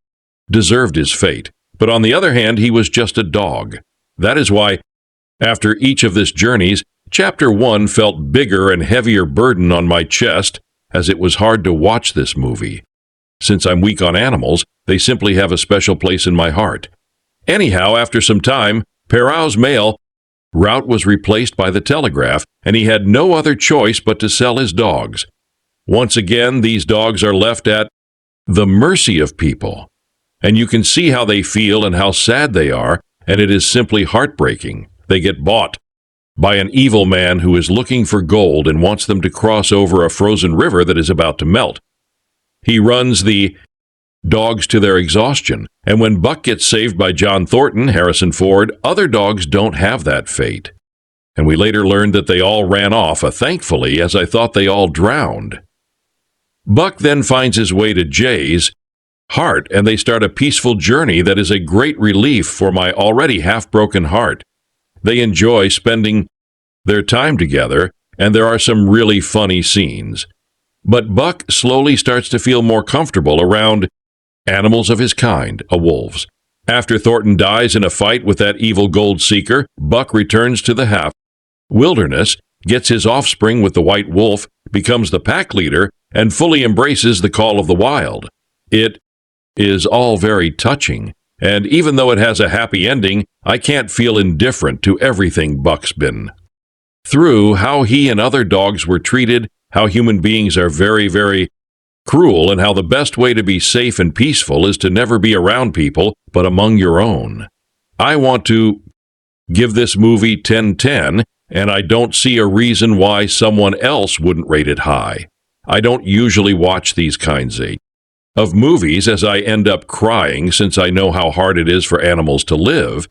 deserved his fate. But on the other hand, he was just a dog. That is why, after each of this journeys, Chapter 1 felt bigger and heavier burden on my chest, as it was hard to watch this movie. Since I'm weak on animals, they simply have a special place in my heart. Anyhow, after some time, Parao's mail route was replaced by the telegraph, and he had no other choice but to sell his dogs. Once again, these dogs are left at the mercy of people, and you can see how they feel and how sad they are, and it is simply heartbreaking. They get bought by an evil man who is looking for gold and wants them to cross over a frozen river that is about to melt. He runs the dogs to their exhaustion, and when Buck gets saved by John Thornton, Harrison Ford, other dogs don't have that fate. And we later learned that they all ran off, thankfully, as I thought they all drowned. Buck then finds his way to Jay's heart, and they start a peaceful journey that is a great relief for my already half-broken heart. They enjoy spending their time together, and there are some really funny scenes. But Buck slowly starts to feel more comfortable around animals of his kind, wolves. After Thornton dies in a fight with that evil gold seeker, Buck returns to the wilderness, gets his offspring with the white wolf, becomes the pack leader, and fully embraces the call of the wild. It is all very touching, and even though it has a happy ending, I can't feel indifferent to everything Buck's been through, how he and other dogs were treated, how human beings are very, very cruel, and how the best way to be safe and peaceful is to never be around people, but among your own. I want to give this movie 10/10, and I don't see a reason why someone else wouldn't rate it high. I don't usually watch these kinds of movies, as I end up crying since I know how hard it is for animals to live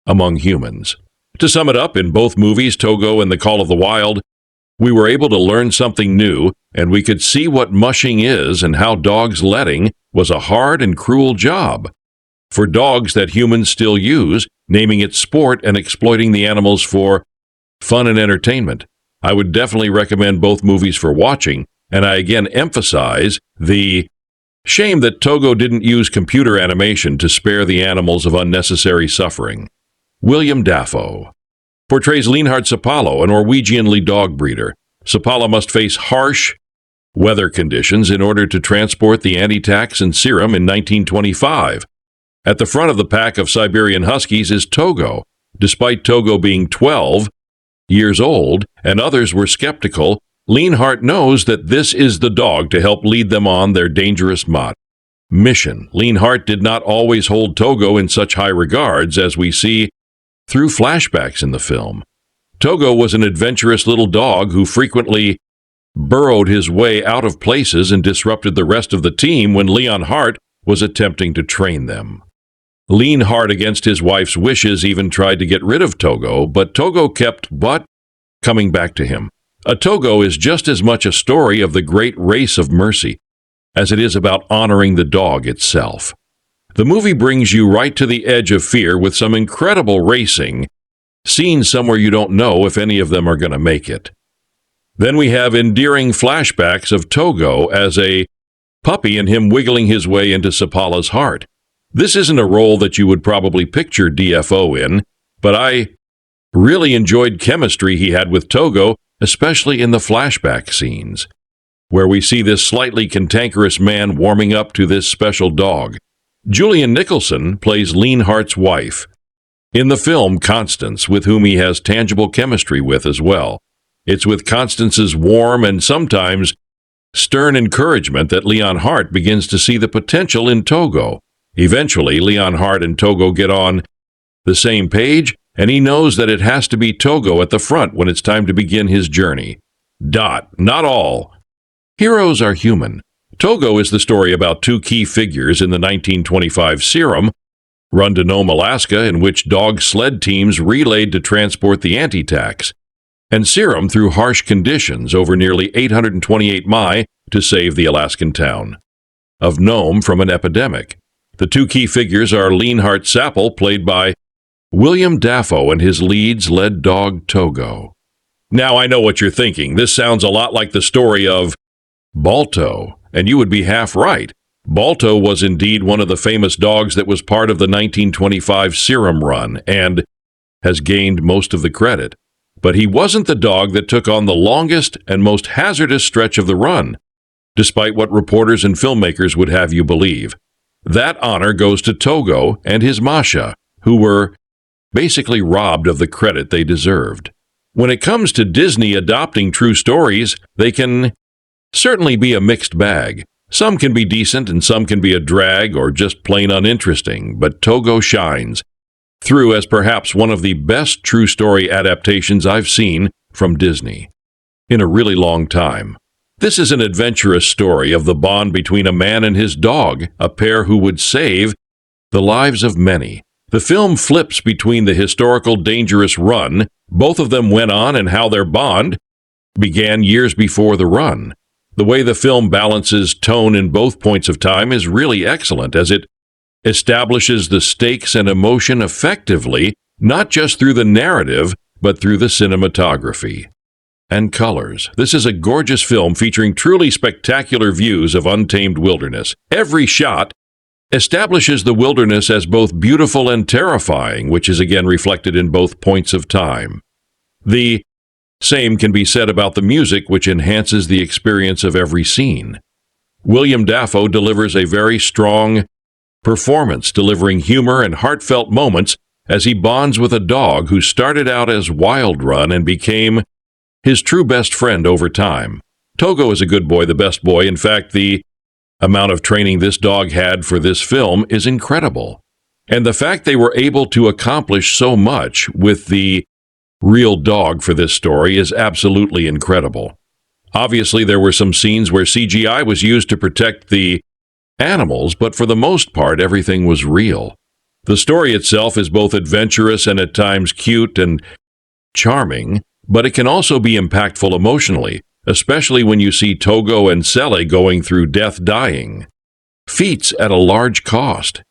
among humans. To sum it up, in both movies, Togo and The Call of the Wild, we were able to learn something new, and we could see what mushing is and how dogs letting was a hard and cruel job. For dogs that humans still use, naming it sport and exploiting the animals for fun and entertainment. I would definitely recommend both movies for watching, and I again emphasize the shame that Togo didn't use computer animation to spare the animals of unnecessary suffering. Willem Dafoe portrays Leonhard Sapalo, a Norwegian dog breeder. Sapalo must face harsh weather conditions in order to transport the anti-tax and serum in 1925. At the front of the pack of Siberian Huskies is Togo. Despite Togo being 12 years old and others were skeptical, Leanhart knows that this is the dog to help lead them on their dangerous mission. Leanhart did not always hold Togo in such high regards as we see through flashbacks in the film. Togo was an adventurous little dog who frequently burrowed his way out of places and disrupted the rest of the team when Leonhart was attempting to train them. Leanhart, against his wife's wishes, even tried to get rid of Togo, but Togo kept coming back to him. A Togo is just as much a story of the great race of mercy as it is about honoring the dog itself. The movie brings you right to the edge of fear with some incredible racing, scenes somewhere you don't know if any of them are going to make it. Then we have endearing flashbacks of Togo as a puppy and him wiggling his way into Sapala's heart. This isn't a role that you would probably picture DFO in, but I really enjoyed chemistry he had with Togo, especially in the flashback scenes, where we see this slightly cantankerous man warming up to this special dog. Julian Nicholson plays Leanhart's wife in the film Constance, with whom he has tangible chemistry with as well. It's with Constance's warm and sometimes stern encouragement that Leonhart begins to see the potential in Togo. Eventually, Leonhart and Togo get on the same page, and he knows that it has to be Togo at the front when it's time to begin his journey. Not all heroes are human. Togo is the story about two key figures in the 1925 Serum run to Nome, Alaska, in which dog sled teams relayed to transport the anti-tax, and Serum through harsh conditions over nearly 828 miles to save the Alaskan town of Nome from an epidemic. The two key figures are Leanhart Sapple, played by Willem Dafoe, and his lead dog Togo. Now, I know what you're thinking. This sounds a lot like the story of Balto, and you would be half right. Balto was indeed one of the famous dogs that was part of the 1925 Serum run and has gained most of the credit. But he wasn't the dog that took on the longest and most hazardous stretch of the run, despite what reporters and filmmakers would have you believe. That honor goes to Togo and his Masha, who were basically robbed of the credit they deserved. When it comes to Disney adopting true stories, they can certainly be a mixed bag. Some can be decent and some can be a drag or just plain uninteresting, but Togo shines through as perhaps one of the best true story adaptations I've seen from Disney in a really long time. This is an adventurous story of the bond between a man and his dog, a pair who would save the lives of many. The film flips between the historical dangerous run both of them went on and how their bond began years before the run. The way the film balances tone in both points of time is really excellent, as it establishes the stakes and emotion effectively, not just through the narrative, but through the cinematography and colors. This is a gorgeous film featuring truly spectacular views of untamed wilderness. Every shot establishes the wilderness as both beautiful and terrifying, which is again reflected in both points of time. The same can be said about the music, which enhances the experience of every scene. Willem Dafoe delivers a very strong performance, delivering humor and heartfelt moments as he bonds with a dog who started out as Wild Run and became his true best friend over time. Togo is a good boy, the best boy. In fact, the amount of training this dog had for this film is incredible. And the fact they were able to accomplish so much with the real dog for this story is absolutely incredible. Obviously, there were some scenes where CGI was used to protect the animals, but for the most part, everything was real. The story itself is both adventurous and at times cute and charming, but it can also be impactful emotionally, especially when you see Togo and Sele going through dying feats at a large cost.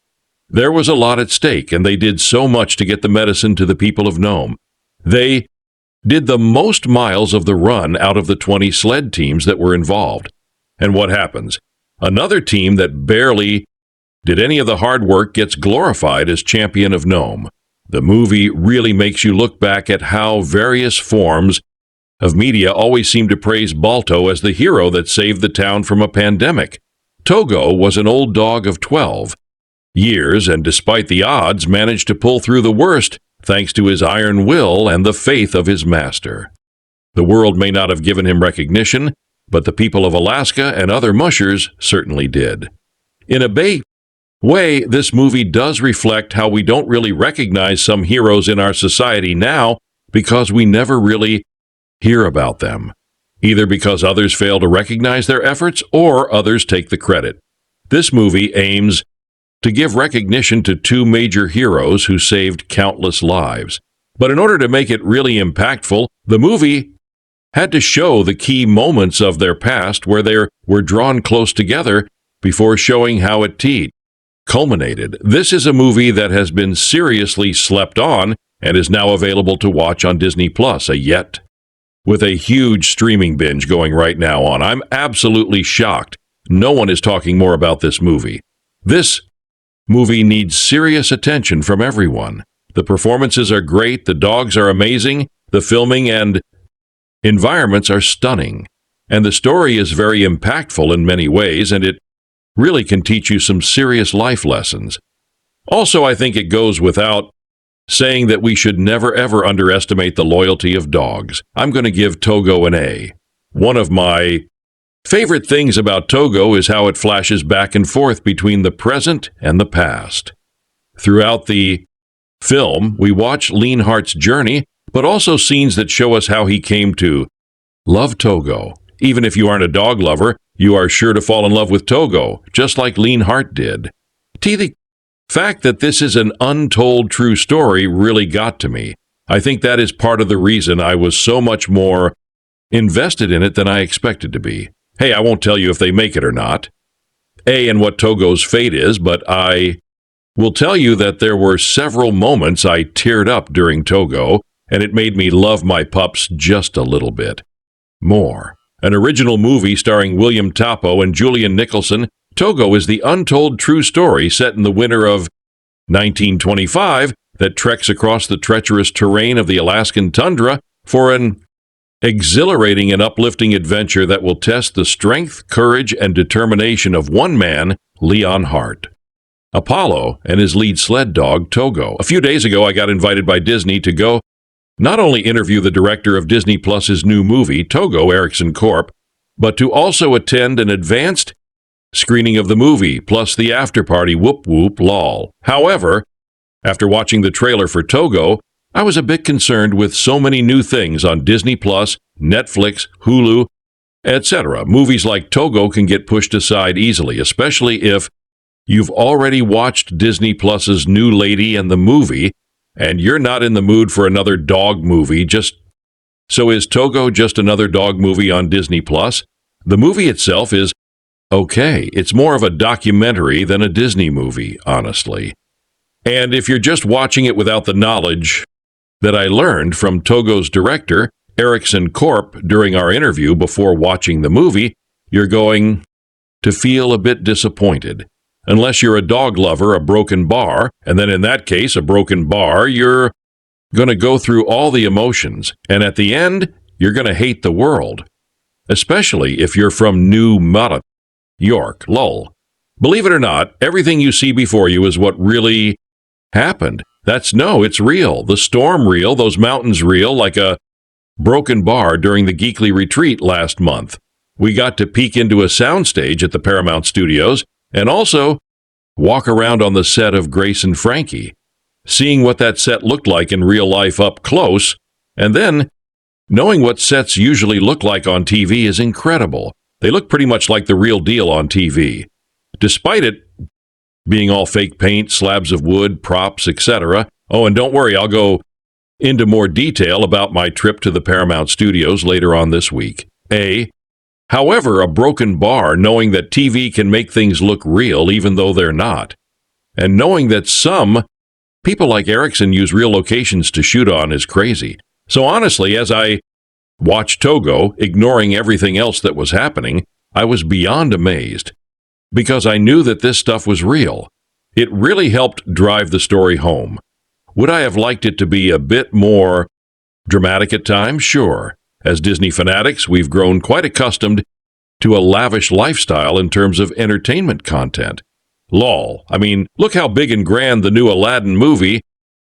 There was a lot at stake, and they did so much to get the medicine to the people of Nome. They did the most miles of the run out of the 20 sled teams that were involved. And what happens? Another team that barely did any of the hard work gets glorified as champion of Nome. The movie really makes you look back at how various forms of media always seem to praise Balto as the hero that saved the town from a pandemic. Togo was an old dog of 12 years and despite the odds managed to pull through the worst thanks to his iron will and the faith of his master. The world may not have given him recognition, but the people of Alaska and other mushers certainly did. In a way, this movie does reflect how we don't really recognize some heroes in our society now because we never really hear about them, either because others fail to recognize their efforts or others take the credit. This movie aims to give recognition to two major heroes who saved countless lives. But in order to make it really impactful, the movie had to show the key moments of their past where they were drawn close together before showing how it culminated. This is a movie that has been seriously slept on and is now available to watch on Disney Plus, with a huge streaming binge going right now on. I'm absolutely shocked. No one is talking more about this movie. This movie needs serious attention from everyone. The performances are great, the dogs are amazing, the filming and environments are stunning, and the story is very impactful in many ways, and it really can teach you some serious life lessons. Also, I think it goes without saying that we should never ever underestimate the loyalty of dogs. I'm going to give Togo an A. One of my favorite things about Togo is how it flashes back and forth between the present and the past. Throughout the film, we watch Leanhart's journey, but also scenes that show us how he came to love Togo. Even if you aren't a dog lover, you are sure to fall in love with Togo, just like Leanhart did. The fact that this is an untold true story really got to me. I think that is part of the reason I was so much more invested in it than I expected to be. Hey, I won't tell you if they make it or not, and what Togo's fate is, but I will tell you that there were several moments I teared up during Togo, and it made me love my pups just a little bit more. An original movie starring Willem Dafoe and Julian Nicholson, Togo is the untold true story set in the winter of 1925 that treks across the treacherous terrain of the Alaskan tundra for an exhilarating and uplifting adventure that will test the strength, courage, and determination of one man, Leon Hart, Apollo, and his lead sled dog, Togo. A few days ago, I got invited by Disney to go not only interview the director of Disney Plus's new movie, Togo Erickson Corp., but to also attend an advanced screening of the movie, plus the after-party Whoop Whoop Lol. However, after watching the trailer for Togo, I was a bit concerned with so many new things on Disney Plus, Netflix, Hulu, etc. Movies like Togo can get pushed aside easily, especially if you've already watched Disney Plus's new Lady and the movie, and you're not in the mood for another dog movie. So is Togo just another dog movie on Disney Plus? The movie itself is okay. It's more of a documentary than a Disney movie, honestly. And if you're just watching it without the knowledge that I learned from Togo's director, Erickson Corp., during our interview before watching the movie, you're going to feel a bit disappointed. Unless you're a dog lover, a broken bar, and then in that case, a broken bar, you're going to go through all the emotions, and at the end, you're going to hate the world. Especially if you're from New York, lol. Believe it or not, everything you see before you is what really happened. It's real. The storm real, those mountains real, like a broken bar during the Geekly Retreat last month. We got to peek into a soundstage at the Paramount Studios and also walk around on the set of Grace and Frankie, seeing what that set looked like in real life up close, and then knowing what sets usually look like on TV is incredible. They look pretty much like the real deal on TV. Despite it being all fake paint, slabs of wood, props, etc. Oh, and don't worry, I'll go into more detail about my trip to the Paramount Studios later on this week. However, a broken bar, knowing that TV can make things look real even though they're not, and knowing that some people like Erickson use real locations to shoot on is crazy. So honestly, as I watched Togo, ignoring everything else that was happening, I was beyond amazed, because I knew that this stuff was real. It really helped drive the story home. Would I have liked it to be a bit more dramatic at times? Sure. As Disney fanatics, we've grown quite accustomed to a lavish lifestyle in terms of entertainment content. Lol. I mean, look how big and grand the new Aladdin movie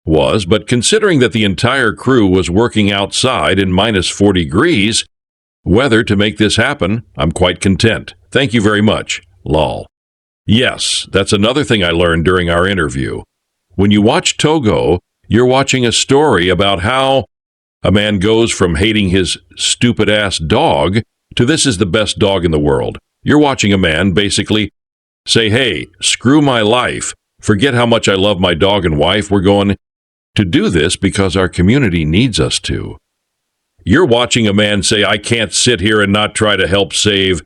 was, but considering that the entire crew was working outside in minus 40 degrees weather to make this happen, I'm quite content. Thank you very much. Lol. Yes, that's another thing I learned during our interview. When you watch Togo, you're watching a story about how a man goes from hating his stupid-ass dog to this is the best dog in the world. You're watching a man basically say, hey, screw my life. Forget how much I love my dog and wife. We're going to do this because our community needs us to. You're watching a man say, I can't sit here and not try to help save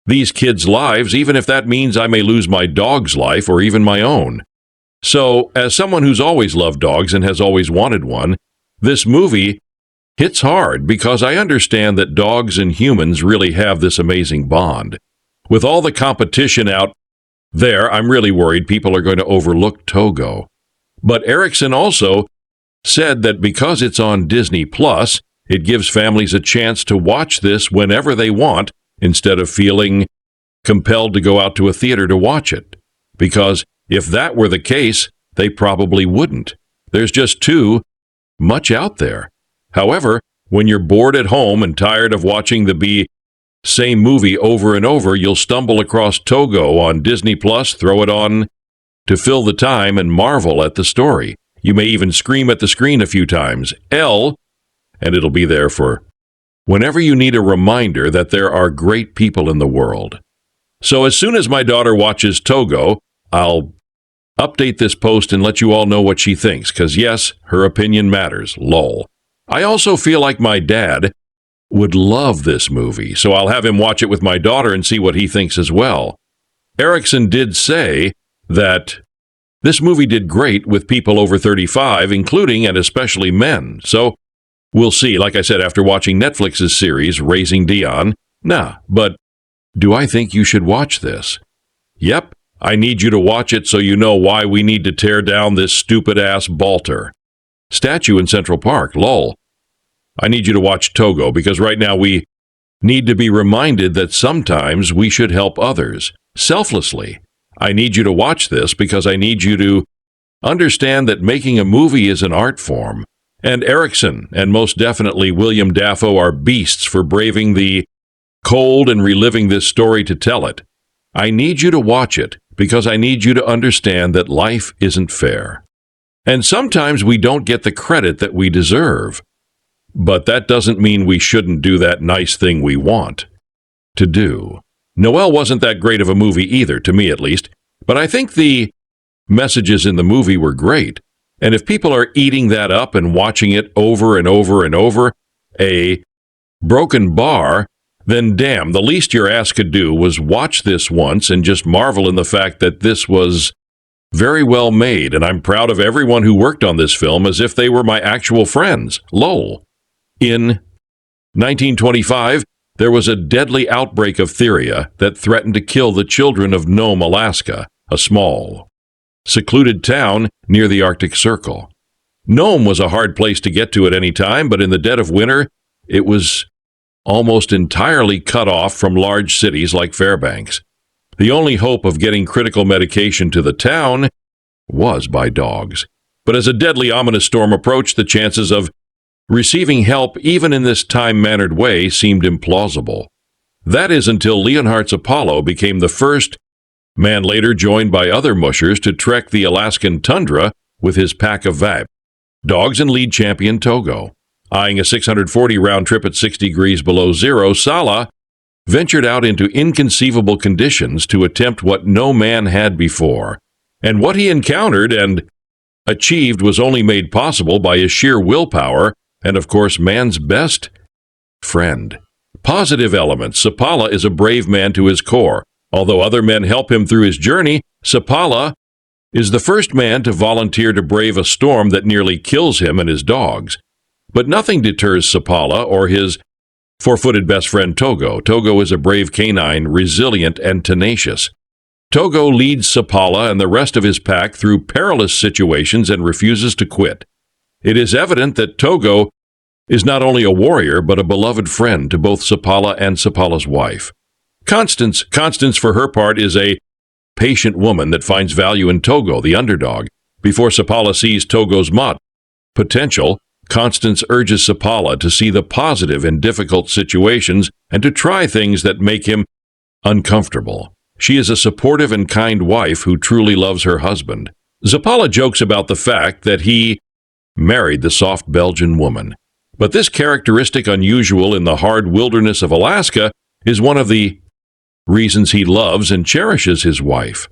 these kids' lives, even if that means I may lose my dog's life or even my own. So, as someone who's always loved dogs and has always wanted one, this movie hits hard because I understand that dogs and humans really have this amazing bond. With all the competition out there, I'm really worried people are going to overlook Togo. But Erickson also said that because it's on Disney Plus, it gives families a chance to watch this whenever they want instead of feeling compelled to go out to a theater to watch it. Because if that were the case, they probably wouldn't. There's just too much out there. However, when you're bored at home and tired of watching the same movie over and over, you'll stumble across Togo on Disney Plus, throw it on to fill the time and marvel at the story. You may even scream at the screen a few times, L, and it'll be there for whenever you need a reminder that there are great people in the world. So as soon as my daughter watches Togo, I'll update this post and let you all know what she thinks, because yes, her opinion matters, lol. I also feel like my dad would love this movie, so I'll have him watch it with my daughter and see what he thinks as well. Erickson did say that this movie did great with people over 35, including and especially men, so we'll see. Like I said, after watching Netflix's series, Raising Dion, but do I think you should watch this? Yep, I need you to watch it so you know why we need to tear down this stupid-ass Balter statue in Central Park, lol. I need you to watch Togo because right now we need to be reminded that sometimes we should help others, selflessly. I need you to watch this because I need you to understand that making a movie is an art form. And Erickson, and most definitely Willem Dafoe, are beasts for braving the cold and reliving this story to tell it. I need you to watch it because I need you to understand that life isn't fair. And sometimes we don't get the credit that we deserve. But that doesn't mean we shouldn't do that nice thing we want to do. Noelle wasn't that great of a movie either, to me at least, but I think the messages in the movie were great. And if people are eating that up and watching it over and over and over, a broken bar, then damn, the least your ass could do was watch this once and just marvel in the fact that this was very well made, and I'm proud of everyone who worked on this film as if they were my actual friends. Lol. In 1925, there was a deadly outbreak of Theria that threatened to kill the children of Nome, Alaska, a small, secluded town near the Arctic Circle. Nome was a hard place to get to at any time, but in the dead of winter, it was almost entirely cut off from large cities like Fairbanks. The only hope of getting critical medication to the town was by dogs. But as a deadly ominous storm approached, the chances of receiving help, even in this time-mannered way, seemed implausible. That is until Leonhardt's Apollo became the first man, later joined by other mushers, to trek the Alaskan tundra with his pack of VAP dogs and lead champion Togo. Eyeing a 640-round trip at 60 degrees below zero, Salah ventured out into inconceivable conditions to attempt what no man had before. And what he encountered and achieved was only made possible by his sheer willpower and, of course, man's best friend. Positive elements. Sapala is a brave man to his core. Although other men help him through his journey, Sapala is the first man to volunteer to brave a storm that nearly kills him and his dogs. But nothing deters Sapala or his four-footed best friend Togo. Togo is a brave canine, resilient and tenacious. Togo leads Sapala and the rest of his pack through perilous situations and refuses to quit. It is evident that Togo is not only a warrior, but a beloved friend to both Sapala and Sapala's wife. Constance, for her part, is a patient woman that finds value in Togo, the underdog. Before Sapala sees Togo's potential, Constance urges Sapala to see the positive in difficult situations and to try things that make him uncomfortable. She is a supportive and kind wife who truly loves her husband. Sapala jokes about the fact that he married the soft Belgian woman. But this characteristic, unusual in the hard wilderness of Alaska, is one of the reasons he loves and cherishes his wife.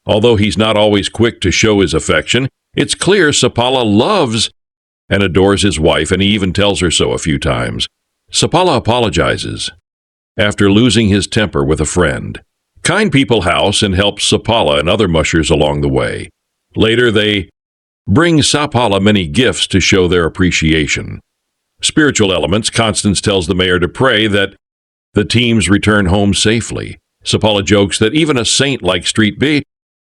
Although he's not always quick to show his affection, it's clear Sapala loves and adores his wife, and he even tells her so a few times. Sapala apologizes after losing his temper with a friend. Kind people house and help Sapala and other mushers along the way. Later, they bring Sapala many gifts to show their appreciation. Spiritual elements. Constance tells the mayor to pray that the teams return home safely. Sapala jokes that even a saint like Street B,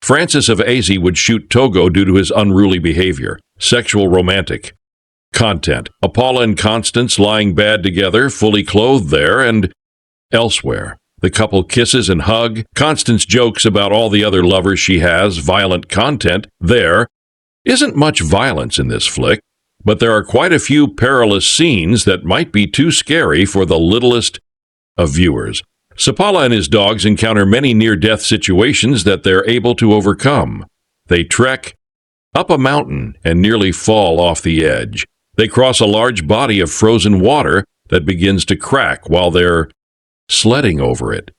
Francis of Assisi, would shoot Togo due to his unruly behavior. Sexual romantic content. Apollo and Constance lying bad together, fully clothed there and elsewhere. The couple kisses and hug. Constance jokes about all the other lovers she has. Violent content. There isn't much violence in this flick, but there are quite a few perilous scenes that might be too scary for the littlest of viewers. Sapala and his dogs encounter many near-death situations that they're able to overcome. They trek up a mountain and nearly fall off the edge. They cross a large body of frozen water that begins to crack while they're sledding over it.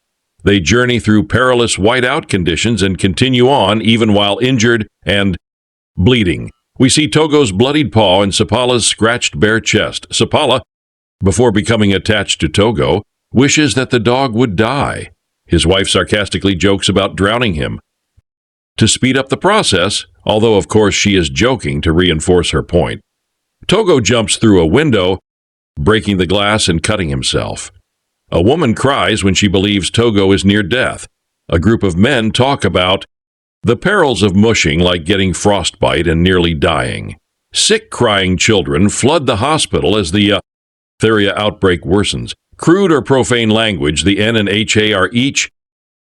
They journey through perilous whiteout conditions and continue on even while injured and bleeding. We see Togo's bloodied paw and Sapala's scratched bare chest. Sapala, before becoming attached to Togo, wishes that the dog would die. His wife sarcastically jokes about drowning him to speed up the process, although of course she is joking to reinforce her point. Togo jumps through a window, breaking the glass and cutting himself. A woman cries when she believes Togo is near death. A group of men talk about the perils of mushing, like getting frostbite and nearly dying. Sick, crying children flood the hospital as the diphtheria outbreak worsens. Crude or profane language, the N and HA are each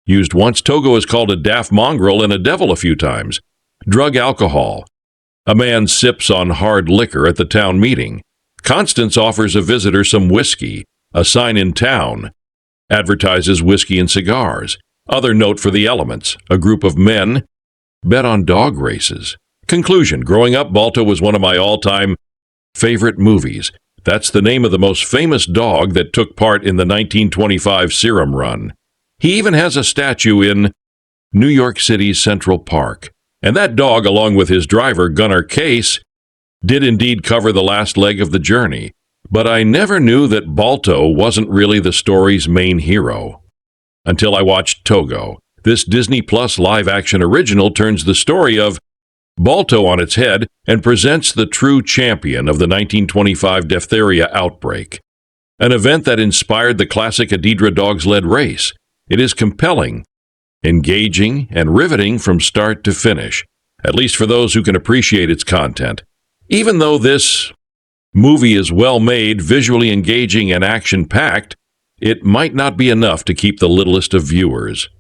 used once. Togo is called a daft mongrel and a devil a few times. Drug alcohol. A man sips on hard liquor at the town meeting. Constance offers a visitor some whiskey. A sign in town advertises whiskey and cigars. Other note for the elements. A group of men bet on dog races. Conclusion. Growing up, Balto was one of my all-time favorite movies. That's the name of the most famous dog that took part in the 1925 Serum Run. He even has a statue in New York City's Central Park. And that dog, along with his driver, Gunnar Case, did indeed cover the last leg of the journey. But I never knew that Balto wasn't really the story's main hero until I watched Togo. This Disney Plus live-action original turns the story of Balto on its head and presents the true champion of the 1925 diphtheria outbreak, an event that inspired the classic Adidra dog-sled race. It is compelling, engaging, and riveting from start to finish, at least for those who can appreciate its content. Even though this movie is well-made, visually engaging, and action-packed, it might not be enough to keep the littlest of viewers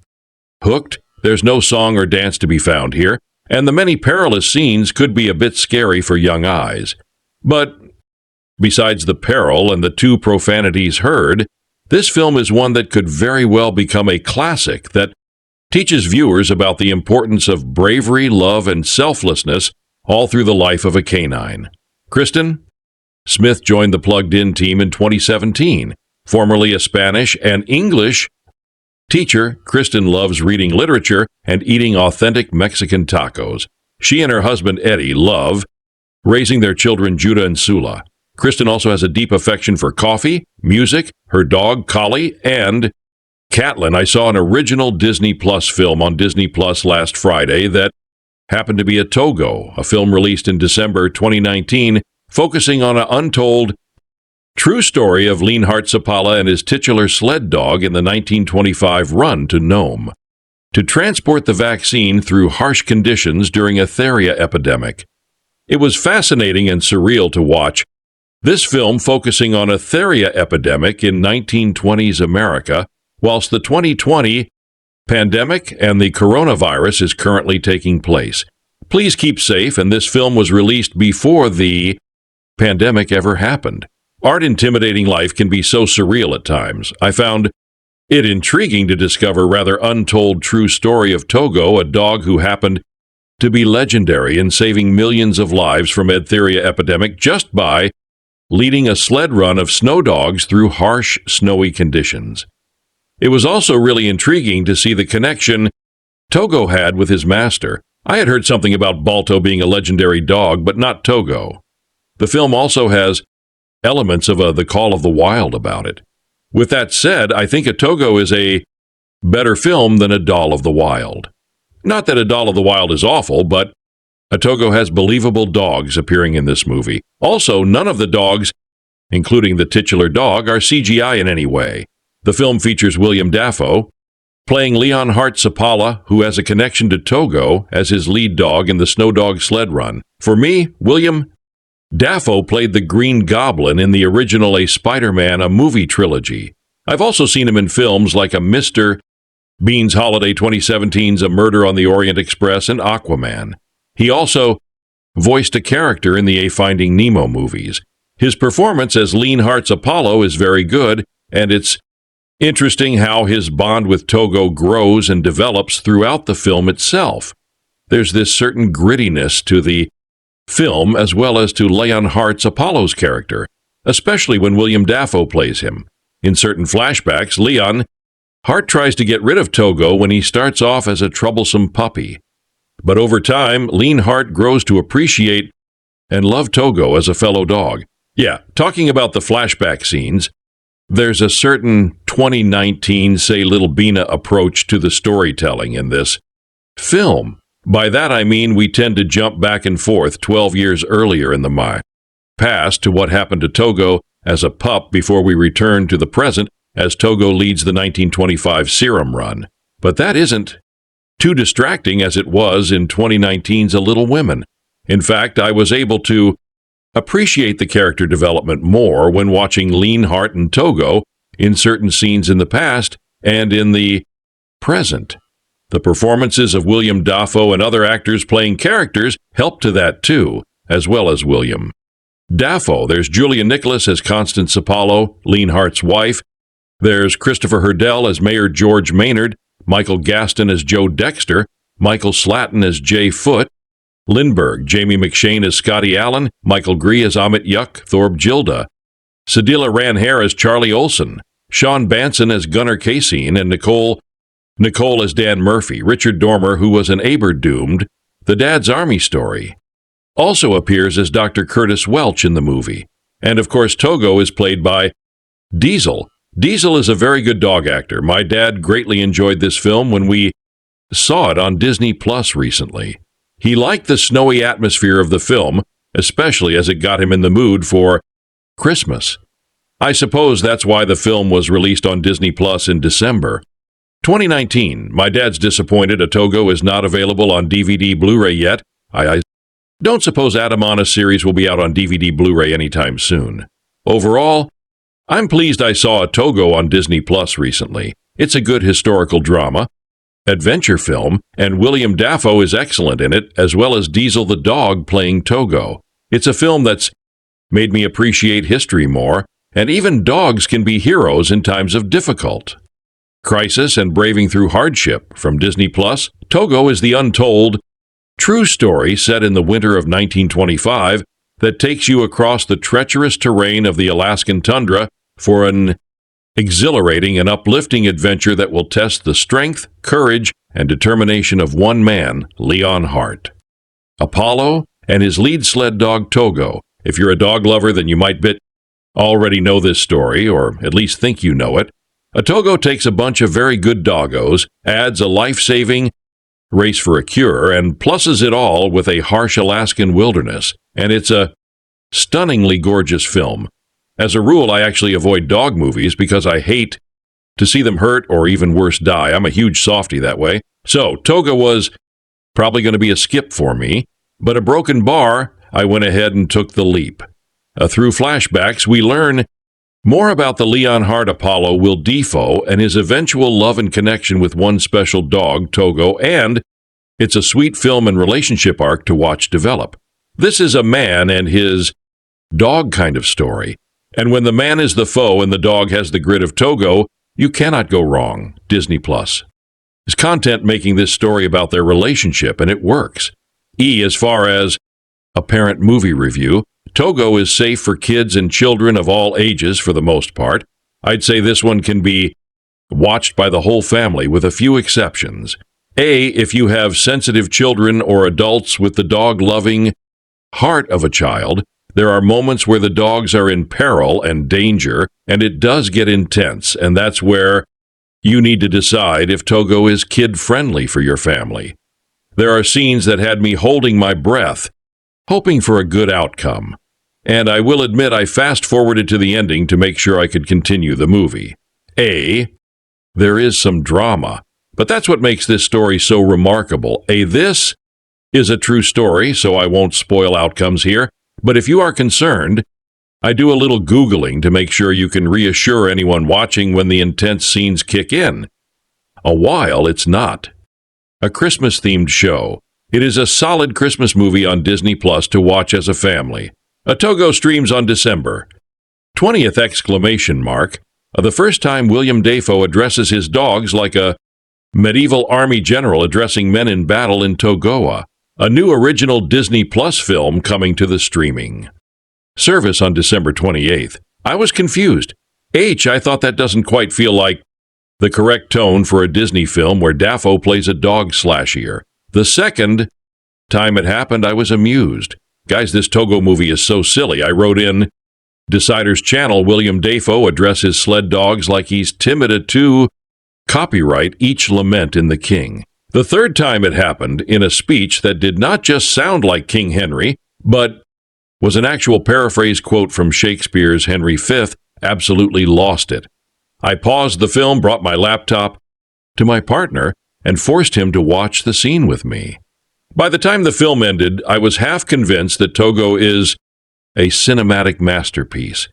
hooked. There's no song or dance to be found here, and the many perilous scenes could be a bit scary for young eyes. But besides the peril and the 2 profanities heard, this film is one that could very well become a classic that teaches viewers about the importance of bravery, love, and selflessness all through the life of a canine. Kristen Smith joined the Plugged In team in 2017. Formerly a Spanish and English teacher, Kristen loves reading literature and eating authentic Mexican tacos. She and her husband Eddie love raising their children Judah and Sula. Kristen also has a deep affection for coffee, music, her dog Collie, and Catelyn. I saw an original Disney Plus film on Disney Plus last Friday that happened to be a Togo, a film released in December 2019, focusing on an untold true story of Leanhart Sapala and his titular sled dog in the 1925 run to Nome to transport the vaccine through harsh conditions during a diphtheria epidemic. It was fascinating and surreal to watch this film focusing on a diphtheria epidemic in 1920s America, whilst the 2020 pandemic and the coronavirus is currently taking place. Please keep safe, and this film was released before the pandemic ever happened. Art intimidating life can be so surreal at times. I found it intriguing to discover rather untold true story of Togo, a dog who happened to be legendary in saving millions of lives from diphtheria epidemic just by leading a sled run of snow dogs through harsh, snowy conditions. It was also really intriguing to see the connection Togo had with his master. I had heard something about Balto being a legendary dog, but not Togo. The film also has elements of The Call of the Wild about it. With that said, I think a Togo is a better film than A Doll of the Wild. Not that A Doll of the Wild is awful, but a Togo has believable dogs appearing in this movie. Also, none of the dogs, including the titular dog, are CGI in any way. The film features Willem Dafoe playing Leon Hart's Apollo, who has a connection to Togo as his lead dog in the Snow Dog sled run. For me, Willem Dafoe played the Green Goblin in the original A Spider-Man, a movie trilogy. I've also seen him in films like a Mr. Bean's Holiday 2017's A Murder on the Orient Express and Aquaman. He also voiced a character in the A Finding Nemo movies. His performance as Leon Hart's Apollo is very good, and it's interesting how his bond with Togo grows and develops throughout the film itself. There's this certain grittiness to the film as well as to Leon Hart's Apollo's character, especially when Willem Dafoe plays him. In certain flashbacks, Leon Hart tries to get rid of Togo when he starts off as a troublesome puppy. But over time, Leon Hart grows to appreciate and love Togo as a fellow dog. Yeah, talking about the flashback scenes, there's a certain 2019 Say Little Bina approach to the storytelling in this film. By that I mean we tend to jump back and forth 12 years earlier in the past to what happened to Togo as a pup before we return to the present as Togo leads the 1925 Serum Run. But that isn't too distracting as it was in 2019's A Little Women. In fact, I was able to appreciate the character development more when watching Leon Hart and Togo in certain scenes in the past and in the present. The performances of Willem Dafoe and other actors playing characters helped to that too, as well as Willem Dafoe. There's Julia Nicholas as Constance Apollo, Leon Hart's wife. There's Christopher Hurdell as Mayor George Maynard, Michael Gaston as Joe Dexter, Michael Slatton as Jay Foote, Lindbergh, Jamie McShane as Scotty Allen, Michael Gree as Amit Yuk, Thorpe Gilda, Sadila Ranhair as Charlie Olson, Sean Banson as Gunnar Cassine, and Nicole as Dan Murphy. Richard Dormer, who was an Aber doomed, the Dad's Army story, also appears as Dr. Curtis Welch in the movie. And of course, Togo is played by Diesel. Diesel is a very good dog actor. My dad greatly enjoyed this film when we saw it on Disney Plus recently. He liked the snowy atmosphere of the film, especially as it got him in the mood for Christmas. I suppose that's why the film was released on Disney Plus in December 2019. My dad's disappointed a Togo is not available on DVD Blu-ray yet. I don't suppose Adamana series will be out on DVD Blu-ray anytime soon. Overall, I'm pleased I saw a Togo on Disney Plus recently. It's a good historical drama, adventure film, and Willem Dafoe is excellent in it, as well as Diesel the dog playing Togo. It's a film that's made me appreciate history more, and even dogs can be heroes in times of difficult crisis and braving through hardship. From Disney Plus, Togo is the untold, true story set in the winter of 1925 that takes you across the treacherous terrain of the Alaskan tundra for an exhilarating and uplifting adventure that will test the strength, courage, and determination of one man, Leon Hart. Apollo and his lead sled dog Togo. If you're a dog lover, then you might already know this story, or at least think you know it. A Togo takes a bunch of very good doggos, adds a life-saving race for a cure, and pluses it all with a harsh Alaskan wilderness. And it's a stunningly gorgeous film. As a rule, I actually avoid dog movies because I hate to see them hurt or even worse die. I'm a huge softie that way. So Togo was probably going to be a skip for me, but a broken bar, I went ahead and took the leap. Through flashbacks, we learn More about the Leon Hart Apollo Willem Dafoe and his eventual love and connection with one special dog, Togo, and it's a sweet film and relationship arc to watch develop. This is a man and his dog kind of story. And when the man is the foe and the dog has the grit of Togo, you cannot go wrong. Disney Plus. There's content making this story about their relationship, and it works. As far as a parent movie review, Togo is safe for kids and children of all ages for the most part. I'd say this one can be watched by the whole family with a few exceptions. If you have sensitive children or adults with the dog-loving heart of a child, there are moments where the dogs are in peril and danger, and it does get intense, and that's where you need to decide if Togo is kid-friendly for your family. There are scenes that had me holding my breath, hoping for a good outcome. And I will admit I fast-forwarded to the ending to make sure I could continue the movie. There is some drama, but that's what makes this story so remarkable. This is a true story, so I won't spoil outcomes here, but if you are concerned, I do a little Googling to make sure you can reassure anyone watching when the intense scenes kick in. A while, it's not. A Christmas-themed show. It is a solid Christmas movie on Disney Plus to watch as a family. A Togo streams on December 20th! The first time Willem Dafoe addresses his dogs like a medieval army general addressing men in battle in Togo. A new original Disney Plus film coming to the streaming service on December 28th. I was confused. I thought that doesn't quite feel like the correct tone for a Disney film where Dafoe plays a dog slasher. The second time it happened, I was amused. Guys, this Togo movie is so silly. I wrote in Decider's channel, Willem Dafoe addresses sled dogs like he's timid to copyright each lament in the king. The third time it happened, in a speech that did not just sound like King Henry, but was an actual paraphrase quote from Shakespeare's Henry V, absolutely lost it. I paused the film, brought my laptop to my partner, and forced him to watch the scene with me. By the time the film ended, I was half convinced that Togo is a cinematic masterpiece.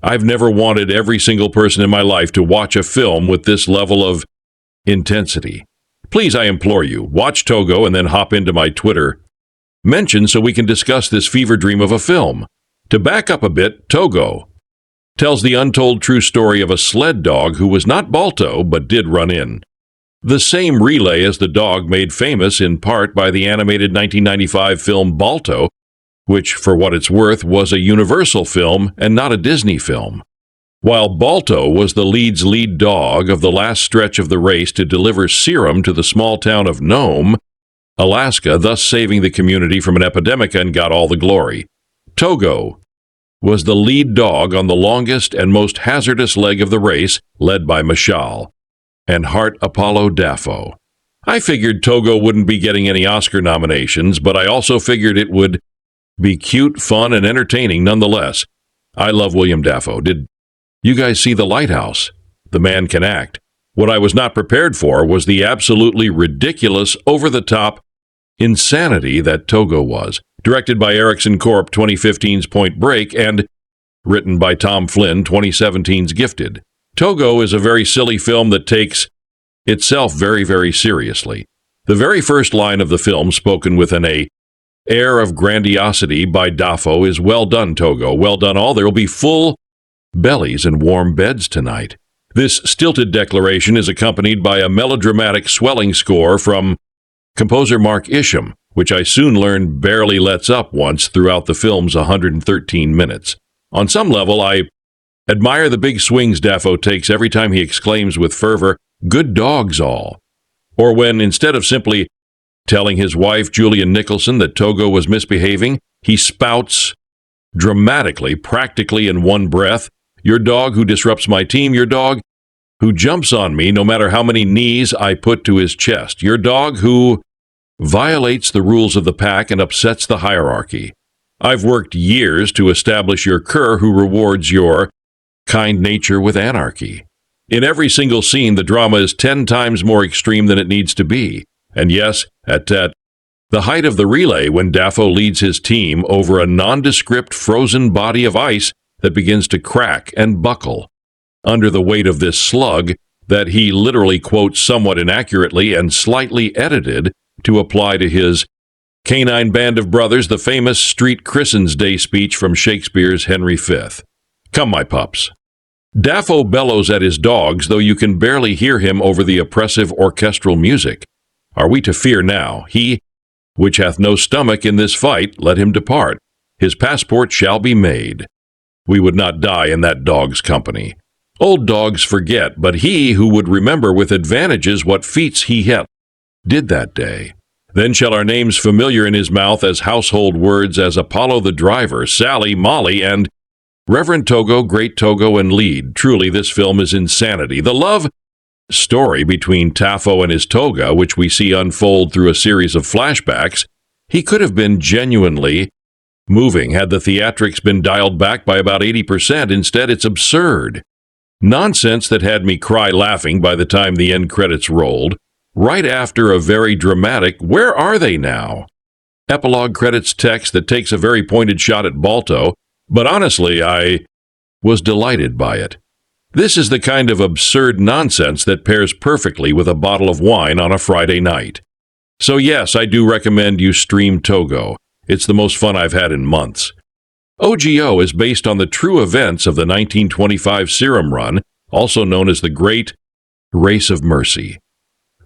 I've never wanted every single person in my life to watch a film with this level of intensity. Please, I implore you, watch Togo and then hop into my Twitter mention so we can discuss this fever dream of a film. To back up a bit, Togo tells the untold true story of a sled dog who was not Balto but did run in the same relay as the dog made famous in part by the animated 1995 film Balto, which, for what it's worth, was a Universal film and not a Disney film. While Balto was the lead's lead dog of the last stretch of the race to deliver serum to the small town of Nome, Alaska, thus saving the community from an epidemic and got all the glory, Togo was the lead dog on the longest and most hazardous leg of the race, led by Mashal and Hart Apollo Dafoe. I figured Togo wouldn't be getting any Oscar nominations, but I also figured it would be cute, fun, and entertaining nonetheless. I love Willem Dafoe. Did you guys see The Lighthouse? The man can act. What I was not prepared for was the absolutely ridiculous, over-the-top insanity that Togo was. Directed by Erickson Corp. 2015's Point Break and written by Tom Flynn, 2017's Gifted. Togo is a very silly film that takes itself very, very seriously. The very first line of the film, spoken with an air of grandiosity by Dafoe, is "Well done, Togo. Well done all. There will be full bellies and warm beds tonight." This stilted declaration is accompanied by a melodramatic swelling score from composer Mark Isham, which I soon learned barely lets up once throughout the film's 113 minutes. On some level, I admire the big swings Dafoe takes every time he exclaims with fervor, "Good dogs all." Or when, instead of simply telling his wife, Julian Nicholson, that Togo was misbehaving, he spouts dramatically, practically in one breath, "Your dog who disrupts my team, your dog who jumps on me no matter how many knees I put to his chest, your dog who violates the rules of the pack and upsets the hierarchy. I've worked years to establish your cur who rewards your kind nature with anarchy." In every single scene, the drama is 10 times more extreme than it needs to be. And yes, at the height of the relay, when Dafoe leads his team over a nondescript frozen body of ice, that begins to crack and buckle under the weight of this slug that he literally quotes somewhat inaccurately and slightly edited to apply to his canine band of brothers, the famous street christen's day speech from Shakespeare's Henry V. Come, my pups. Dafoe bellows at his dogs, though you can barely hear him over the oppressive orchestral music. Are we to fear now? He, which hath no stomach in this fight, let him depart. His passport shall be made. We would not die in that dog's company. Old dogs forget, but he who would remember with advantages what feats he did that day. Then shall our names familiar in his mouth as household words as Apollo the driver, Sally, Molly, and Reverend Togo, Great Togo, and Lead. Truly, this film is insanity. The love story between Dafoe and his toga, which we see unfold through a series of flashbacks, he could have been genuinely moving had the theatrics been dialed back by about 80%. Instead, it's absurd. Nonsense that had me cry laughing by the time the end credits rolled, right after a very dramatic "Where are they now?" epilogue credits text that takes a very pointed shot at Balto, but honestly, I was delighted by it. This is the kind of absurd nonsense that pairs perfectly with a bottle of wine on a Friday night. So yes, I do recommend you stream Togo. It's the most fun I've had in months. OGO is based on the true events of the 1925 Serum Run, also known as the Great Race of Mercy.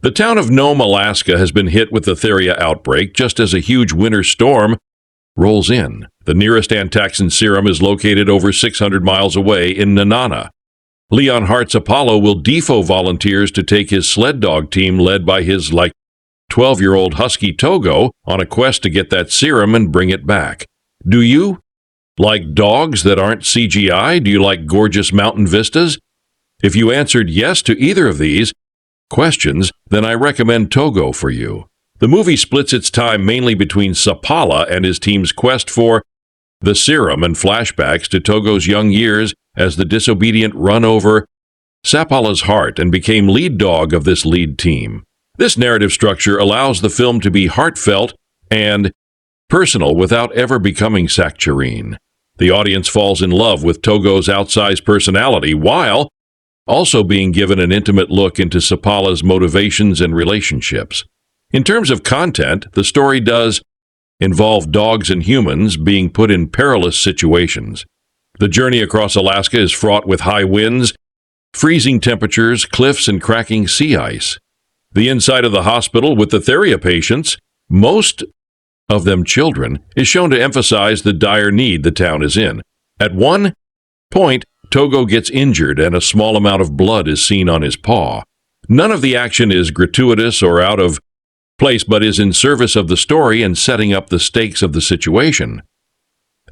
The town of Nome, Alaska has been hit with the diphtheria outbreak just as a huge winter storm rolls in. The nearest Antaxin serum is located over 600 miles away in Nanana. Leon Hart's Apollo will defo volunteers to take his sled dog team led by his 12-year-old husky Togo on a quest to get that serum and bring it back. Do you like dogs that aren't CGI? Do you like gorgeous mountain vistas? If you answered yes to either of these questions, then I recommend Togo for you. The movie splits its time mainly between Sapala and his team's quest for the serum and flashbacks to Togo's young years as the disobedient run over Sapala's heart and became lead dog of this lead team. This narrative structure allows the film to be heartfelt and personal without ever becoming saccharine. The audience falls in love with Togo's outsized personality while also being given an intimate look into Sapala's motivations and relationships. In terms of content, the story does involve dogs and humans being put in perilous situations. The journey across Alaska is fraught with high winds, freezing temperatures, cliffs, and cracking sea ice. The inside of the hospital with the diphtheria patients, most of them children, is shown to emphasize the dire need the town is in. At one point, Togo gets injured and a small amount of blood is seen on his paw. None of the action is gratuitous or out of place, but is in service of the story and setting up the stakes of the situation.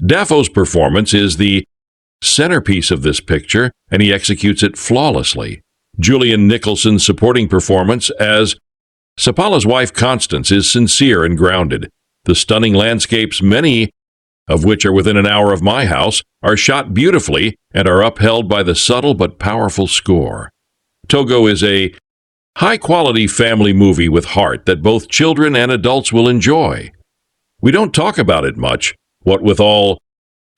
Dafoe's performance is the centerpiece of this picture, and he executes it flawlessly. Julian Nicholson's supporting performance as Sapala's wife Constance is sincere and grounded. The stunning landscapes, many of which are within an hour of my house, are shot beautifully and are upheld by the subtle but powerful score. Togo is a high-quality family movie with heart that both children and adults will enjoy. We don't talk about it much, what with all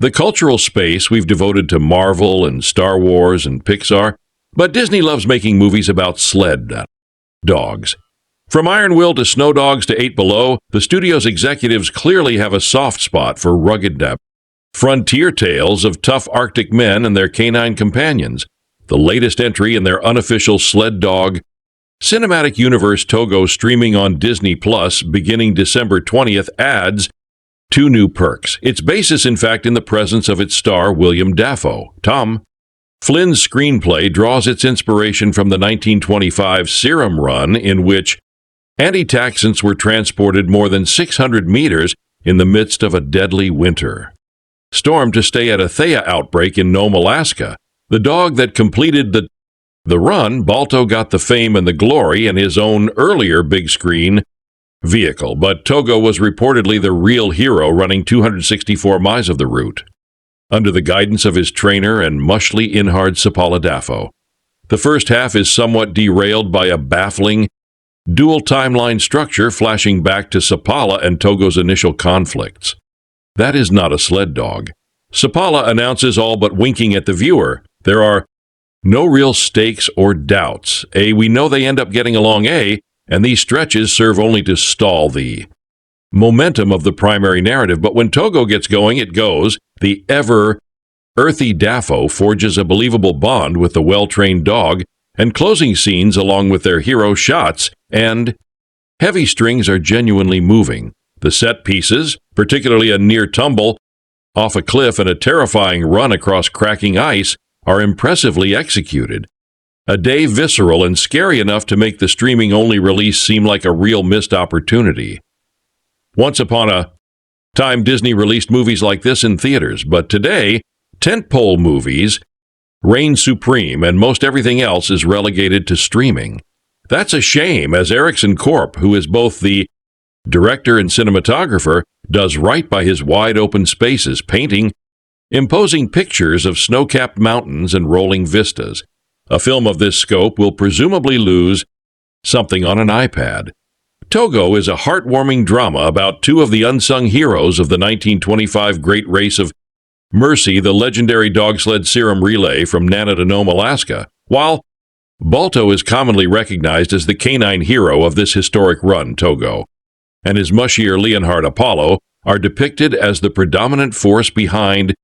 the cultural space we've devoted to Marvel and Star Wars and Pixar, but Disney loves making movies about sled dogs. From Iron Will to Snow Dogs to Eight Below, the studio's executives clearly have a soft spot for rugged frontier tales of tough Arctic men and their canine companions. The latest entry in their unofficial sled dog cinematic universe, Togo, streaming on Disney Plus beginning December 20th, adds 2 new perks. Its basis, in fact, in the presence of its star, Willem Dafoe. Tom Flynn's screenplay draws its inspiration from the 1925 Serum Run, in which antitaxants were transported more than 600 meters in the midst of a deadly winter storm to stay at a diphtheria outbreak in Nome, Alaska. The dog that completed the run, Balto, got the fame and the glory in his own earlier big screen vehicle, but Togo was reportedly the real hero, running 264 miles of the route under the guidance of his trainer and mushly Inhard Sapala Dafoe. The first half is somewhat derailed by a baffling dual timeline structure flashing back to Sapala and Togo's initial conflicts. That is not a sled dog. Sapala announces, all but winking at the viewer, "There are no real stakes or doubts. We know they end up getting along, and these stretches serve only to stall the momentum of the primary narrative. But when Togo gets going, it goes. The ever-earthy Dafoe forges a believable bond with the well-trained dog, and closing scenes along with their hero shots and heavy strings are genuinely moving. The set pieces, particularly a near tumble off a cliff and a terrifying run across cracking ice, are impressively executed. A day visceral and scary enough to make the streaming-only release seem like a real missed opportunity. Once upon a time, Disney released movies like this in theaters, but today, tentpole movies reign supreme, and most everything else is relegated to streaming. That's a shame, as Erickson Korp, who is both the director and cinematographer, does right by his wide-open spaces, painting imposing pictures of snow-capped mountains and rolling vistas. A film of this scope will presumably lose something on an iPad. Togo is a heartwarming drama about two of the unsung heroes of the 1925 Great Race of Mercy, the legendary dog sled serum relay from Nana to Nome, Alaska. While Balto is commonly recognized as the canine hero of this historic run, Togo and his mushier Leonhard Apollo are depicted as the predominant force behind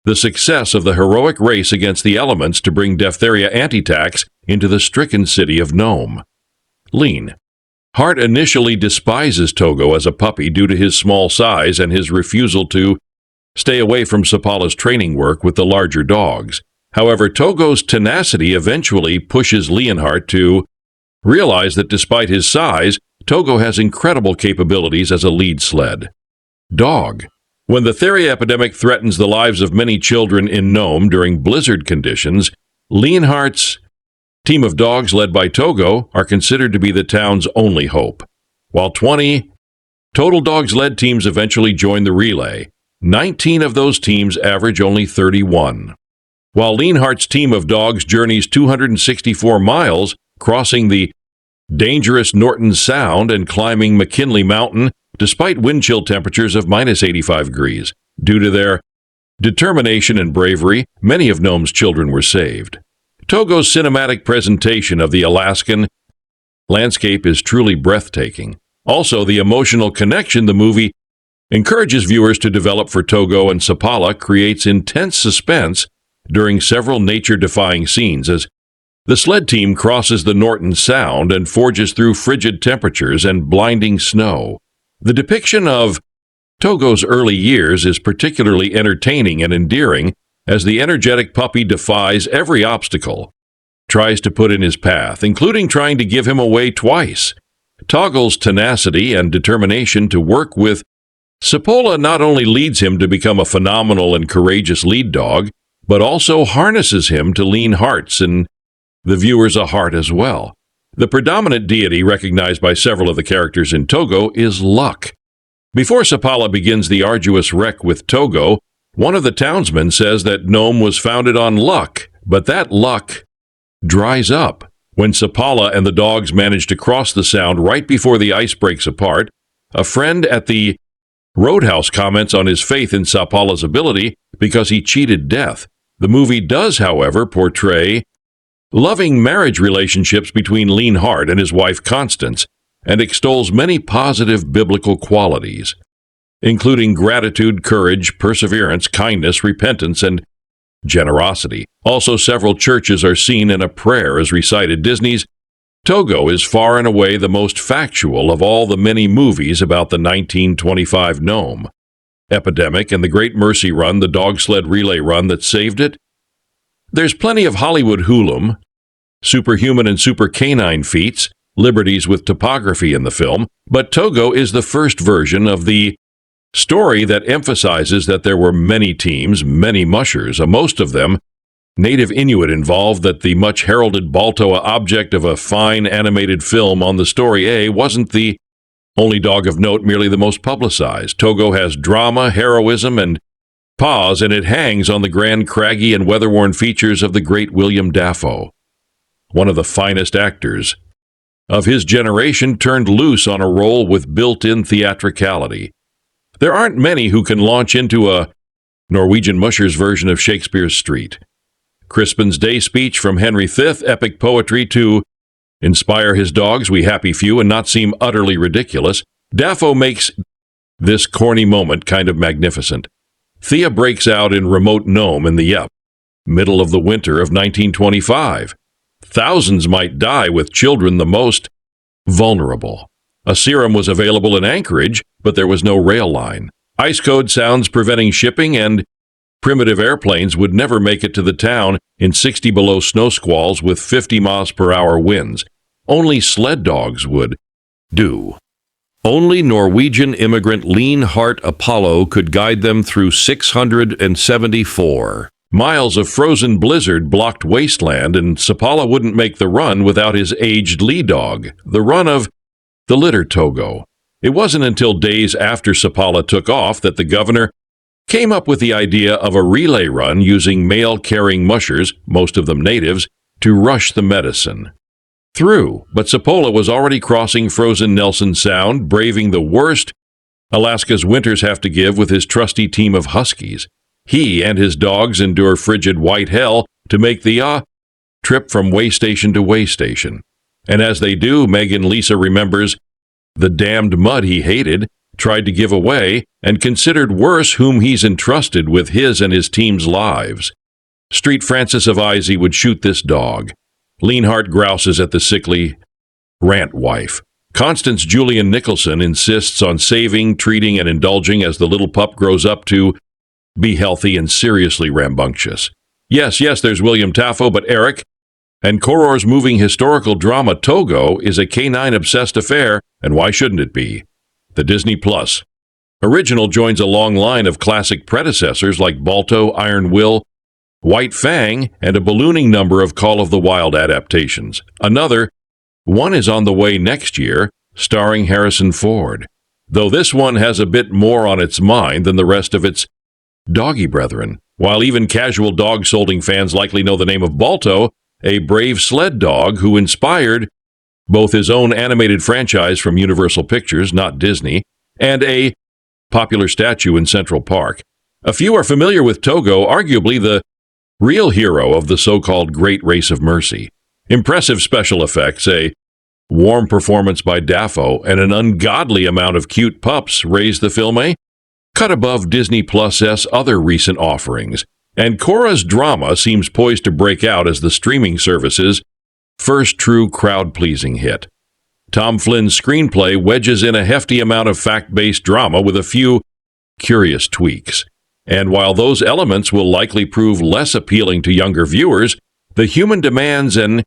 the success of the heroic race against the elements to bring diphtheria anti-tax into the stricken city of Nome. Lean Hart initially despises Togo as a puppy due to his small size and his refusal to stay away from Sapala's training work with the larger dogs. However, Togo's tenacity eventually pushes Leonhardt to realize that despite his size, Togo has incredible capabilities as a lead sled dog. When the diphtheria epidemic threatens the lives of many children in Nome during blizzard conditions, Leonhardt's team of dogs led by Togo are considered to be the town's only hope. While 20 total dogs-led teams eventually join the relay, 19 of those teams average only 31. While Leonhardt's team of dogs journeys 264 miles, crossing the dangerous Norton Sound and climbing McKinley Mountain despite wind chill temperatures of minus 85 degrees. Due to their determination and bravery, many of Nome's children were saved. Togo's cinematic presentation of the Alaskan landscape is truly breathtaking. Also, the emotional connection the movie encourages viewers to develop for Togo and Sapala creates intense suspense during several nature-defying scenes as the sled team crosses the Norton Sound and forges through frigid temperatures and blinding snow. The depiction of Togo's early years is particularly entertaining and endearing as the energetic puppy defies every obstacle, tries to put in his path, including trying to give him away twice. Togo's tenacity and determination to work with Sapala not only leads him to become a phenomenal and courageous lead dog, but also harnesses him to lean hearts and the viewer's a heart as well. The predominant deity recognized by several of the characters in Togo is luck. Before Sapala begins the arduous wreck with Togo, one of the townsmen says that Nome was founded on luck, but that luck dries up. When Sapala and the dogs manage to cross the sound right before the ice breaks apart, a friend at the roadhouse comments on his faith in Sapala's ability because he cheated death. The movie does, however, portray loving marriage relationships between Leonhardt and his wife Constance, and extols many positive biblical qualities, including gratitude, courage, perseverance, kindness, repentance, and generosity. Also, several churches are seen and a prayer is recited. Disney's Togo is far and away the most factual of all the many movies about the 1925 Nome epidemic and the Great Mercy Run, the dog sled relay run that saved it. There's plenty of Hollywood hoolum, superhuman and super canine feats, liberties with topography in the film, but Togo is the first version of the story that emphasizes that there were many teams, many mushers, most of them native Inuit involved, that the much heralded Balto object of a fine animated film on the story wasn't the only dog of note, merely the most publicized. Togo has drama, heroism, and pause, and it hangs on the grand, craggy, and weather-worn features of the great Willem Dafoe. One of the finest actors of his generation turned loose on a role with built-in theatricality. There aren't many who can launch into a Norwegian Musher's version of Shakespeare's Street. Crispin's day speech from Henry V, epic poetry to inspire his dogs, we happy few, and not seem utterly ridiculous. Dafoe makes this corny moment kind of magnificent. Thea breaks out in remote Nome in the middle of the winter of 1925. Thousands might die, with children the most vulnerable. A serum was available in Anchorage, but there was no rail line. Ice code sounds preventing shipping, and primitive airplanes would never make it to the town in 60 below snow squalls with 50 miles per hour winds. Only sled dogs would do. Only Norwegian immigrant Lean Heart Apollo could guide them through 674 miles of frozen blizzard blocked wasteland, and Sapala wouldn't make the run without his aged lead dog, the run of the litter Togo. It wasn't until days after Sapala took off that the governor came up with the idea of a relay run using mail-carrying mushers, most of them natives, to rush the medicine through. But Sapala was already crossing frozen Nelson Sound, braving the worst Alaska's winters have to give with his trusty team of huskies. He and his dogs endure frigid white hell to make the trip from way station to way station. And as they do, Megan Lisa remembers the damned mud he hated, tried to give away, and considered worse whom he's entrusted with his and his team's lives. Street Francis of Izey would shoot this dog. Leanheart grouses at the sickly rant wife. Constance Julian Nicholson insists on saving, treating, and indulging as the little pup grows up to be healthy and seriously rambunctious. Yes, there's Willem Dafoe, but Eric and Koror's moving historical drama Togo is a canine-obsessed affair, and why shouldn't it be? The Disney Plus original joins a long line of classic predecessors like Balto, Iron Will, White Fang, and a ballooning number of Call of the Wild adaptations. Another one is on the way next year, starring Harrison Ford, though this one has a bit more on its mind than the rest of its doggy brethren. While even casual dog-solding fans likely know the name of Balto, a brave sled dog who inspired both his own animated franchise from Universal Pictures, not Disney, and a popular statue in Central Park. A few are familiar with Togo, arguably the real hero of the so-called Great Race of Mercy. Impressive special effects, a warm performance by Dafoe, and an ungodly amount of cute pups raise the film a cut above Disney Plus' other recent offerings. And Korra's drama seems poised to break out as the streaming service's first true crowd-pleasing hit. Tom Flynn's screenplay wedges in a hefty amount of fact-based drama with a few curious tweaks. And while those elements will likely prove less appealing to younger viewers, the human demands and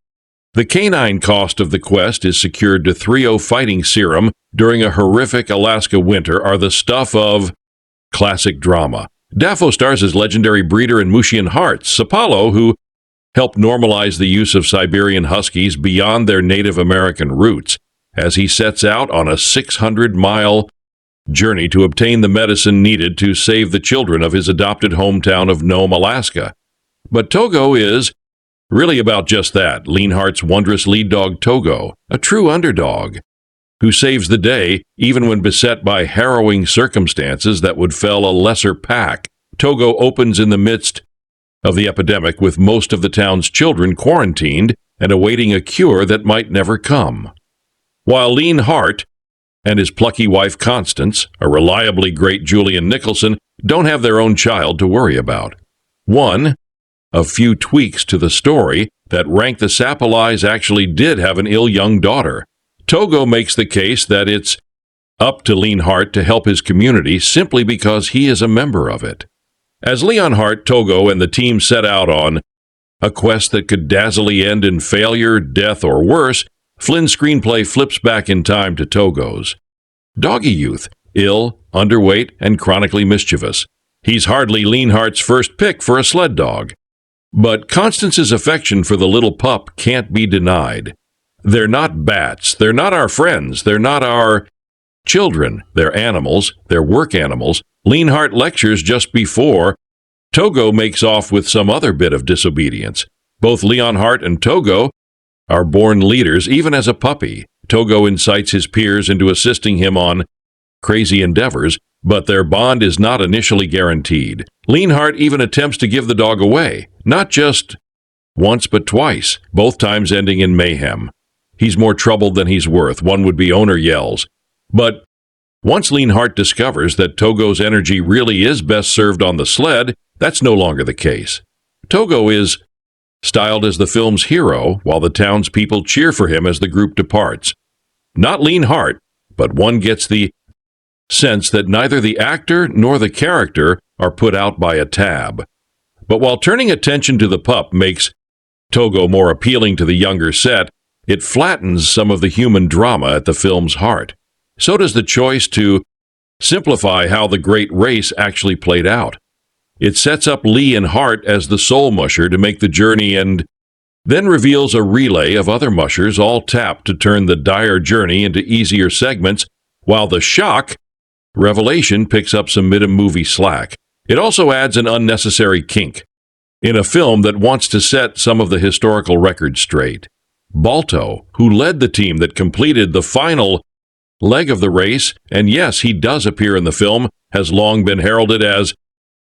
the canine cost of the quest is secured to 3-0 fighting serum during a horrific Alaska winter are the stuff of classic drama. Dafoe stars as legendary breeder and Mushian Hearts, Sapalo, who helped normalize the use of Siberian Huskies beyond their Native American roots, as he sets out on a 600-mile journey to obtain the medicine needed to save the children of his adopted hometown of Nome, Alaska. But Togo is really about just that, Leanheart's wondrous lead dog Togo, a true underdog, who saves the day even when beset by harrowing circumstances that would fell a lesser pack. Togo opens in the midst of the epidemic with most of the town's children quarantined and awaiting a cure that might never come. While Leanheart and his plucky wife Constance, a reliably great Julian Nicholson, don't have their own child to worry about. One, a few tweaks to the story that rank the Sapalais actually did have an ill young daughter. Togo makes the case that it's up to Leanheart to help his community simply because he is a member of it. As Leonhardt, Togo, and the team set out on a quest that could dazzily end in failure, death, or worse, Flynn's screenplay flips back in time to Togo's doggy youth, ill, underweight, and chronically mischievous. He's hardly Leanhart's first pick for a sled dog. But Constance's affection for the little pup can't be denied. They're not bats. They're not our friends. They're not our children. They're animals. They're work animals. Leanheart lectures just before Togo makes off with some other bit of disobedience. Both Leonhardt and Togo are born leaders even as a puppy. Togo incites his peers into assisting him on crazy endeavors, but their bond is not initially guaranteed. Leanhart even attempts to give the dog away, not just once but twice, both times ending in mayhem. He's more troubled than he's worth, one would-be owner yells. But once Leanhart discovers that Togo's energy really is best served on the sled, that's no longer the case. Togo is styled as the film's hero, while the townspeople cheer for him as the group departs. Not Leanhart, but one gets the sense that neither the actor nor the character are put out by a tab. But while turning attention to the pup makes Togo more appealing to the younger set, it flattens some of the human drama at the film's heart. So does the choice to simplify how the great race actually played out. It sets up Lee and Hart as the soul musher to make the journey and then reveals a relay of other mushers all tapped to turn the dire journey into easier segments, while the shock revelation picks up some mid-movie slack. It also adds an unnecessary kink in a film that wants to set some of the historical records straight. Balto, who led the team that completed the final leg of the race, and yes, he does appear in the film, has long been heralded as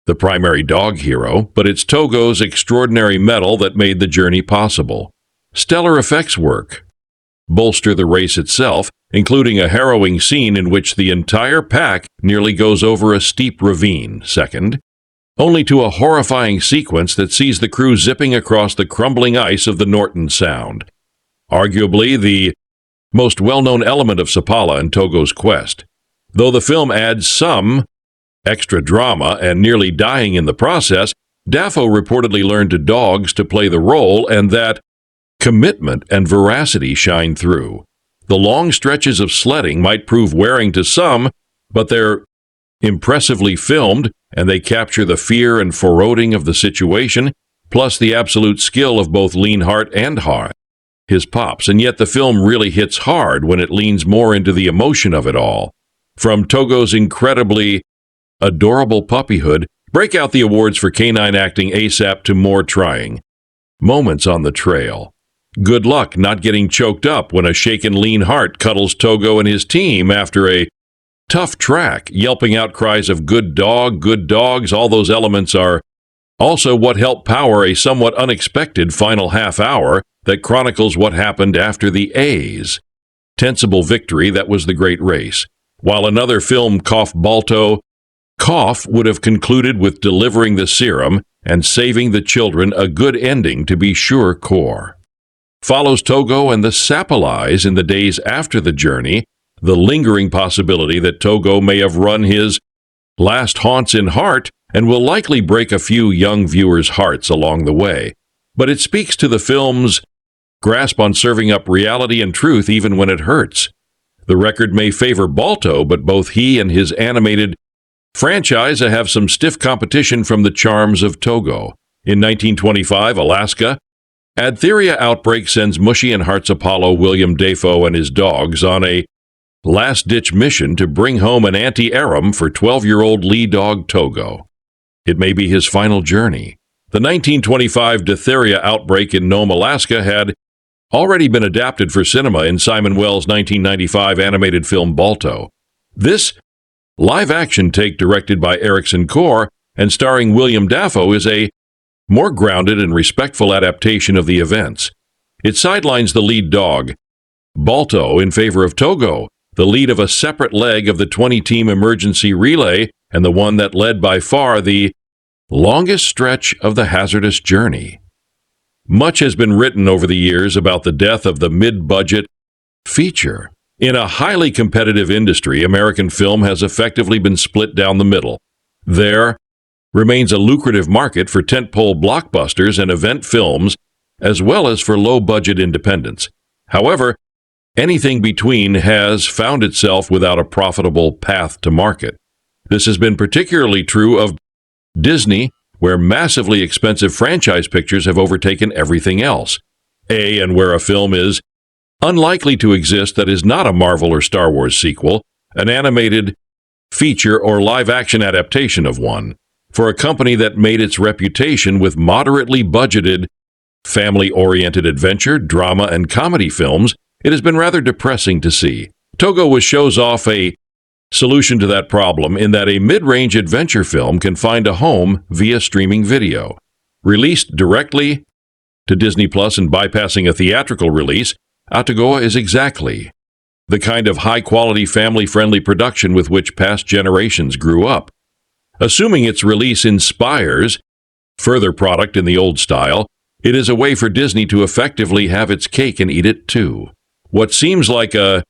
the primary dog hero, but it's Togo's extraordinary mettle that made the journey possible. Stellar effects work bolster the race itself, including a harrowing scene in which the entire pack nearly goes over a steep ravine, second, only to a horrifying sequence that sees the crew zipping across the crumbling ice of the Norton Sound. Arguably the most well-known element of Sapala and Togo's quest. Though the film adds some extra drama and nearly dying in the process, Dafoe reportedly learned to dogs to play the role, and that commitment and veracity shine through. The long stretches of sledding might prove wearing to some, but they're impressively filmed, and they capture the fear and foreboding of the situation, plus the absolute skill of both Leanhart and Hart, his pops, and yet the film really hits hard when it leans more into the emotion of it all. From Togo's incredibly adorable puppyhood, break out the awards for canine acting ASAP to more trying moments on the trail. Good luck not getting choked up when a shaken Leanhart cuddles Togo and his team after a tough track, yelping out cries of good dog, good dogs. All those elements are also what help power a somewhat unexpected final half hour that chronicles what happened after the A's tensible victory that was the great race. While another film, Balto would have concluded with delivering the serum and saving the children, a good ending to be sure core. Follows Togo and the Sapalais in the days after the journey, the lingering possibility that Togo may have run his last haunts in Hart and will likely break a few young viewers' hearts along the way. But it speaks to the film's grasp on serving up reality and truth even when it hurts. The record may favor Balto, but both he and his animated franchise have some stiff competition from the charms of Togo. In 1925, Alaska, Adtheria outbreak sends Mushy and Hart's Apollo Willem Dafoe and his dogs on a last-ditch mission to bring home an anti-arum for 12-year-old Lee dog Togo. It may be his final journey. The 1925 diphtheria outbreak in Nome, Alaska had already been adapted for cinema in Simon Wells' 1995 animated film Balto. This live-action take, directed by Erickson Core and starring Willem Dafoe, is a more grounded and respectful adaptation of the events. It sidelines the lead dog, Balto, in favor of Togo, the lead of a separate leg of the 20-team emergency relay and the one that led by far the longest stretch of the hazardous journey. Much has been written over the years about the death of the mid-budget feature. In a highly competitive industry, American film has effectively been split down the middle. There remains a lucrative market for tentpole blockbusters and event films, as well as for low-budget independents. However, anything between has found itself without a profitable path to market. This has been particularly true of Disney, where massively expensive franchise pictures have overtaken everything else, and where a film is unlikely to exist that is not a Marvel or Star Wars sequel, an animated feature or live-action adaptation of one. For a company that made its reputation with moderately budgeted, family-oriented adventure, drama, and comedy films, it has been rather depressing to see. Togo shows off a solution to that problem in that a mid-range adventure film can find a home via streaming video. Released directly to Disney Plus and bypassing a theatrical release, Togo is exactly the kind of high-quality, family-friendly production with which past generations grew up. Assuming its release inspires further product in the old style, it is a way for Disney to effectively have its cake and eat it too. What seems like a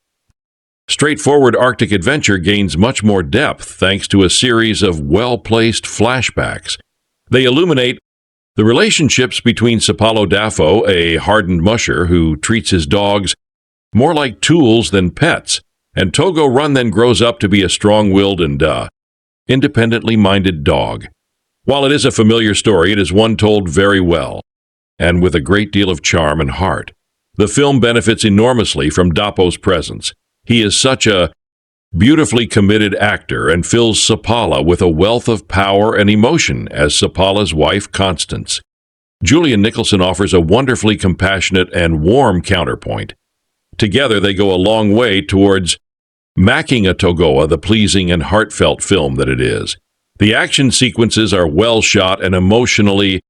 straightforward Arctic adventure gains much more depth thanks to a series of well-placed flashbacks. They illuminate the relationships between Willem Dafoe, a hardened musher who treats his dogs more like tools than pets, and Togo Run then grows up to be a strong-willed and independently minded dog. While it is a familiar story, it is one told very well, and with a great deal of charm and heart. The film benefits enormously from Dafoe's presence. He is such a beautifully committed actor and fills Sapala with a wealth of power and emotion as Sapala's wife, Constance. Julian Nicholson offers a wonderfully compassionate and warm counterpoint. Together, they go a long way towards making a Togoa the pleasing and heartfelt film that it is. The action sequences are well shot and emotionally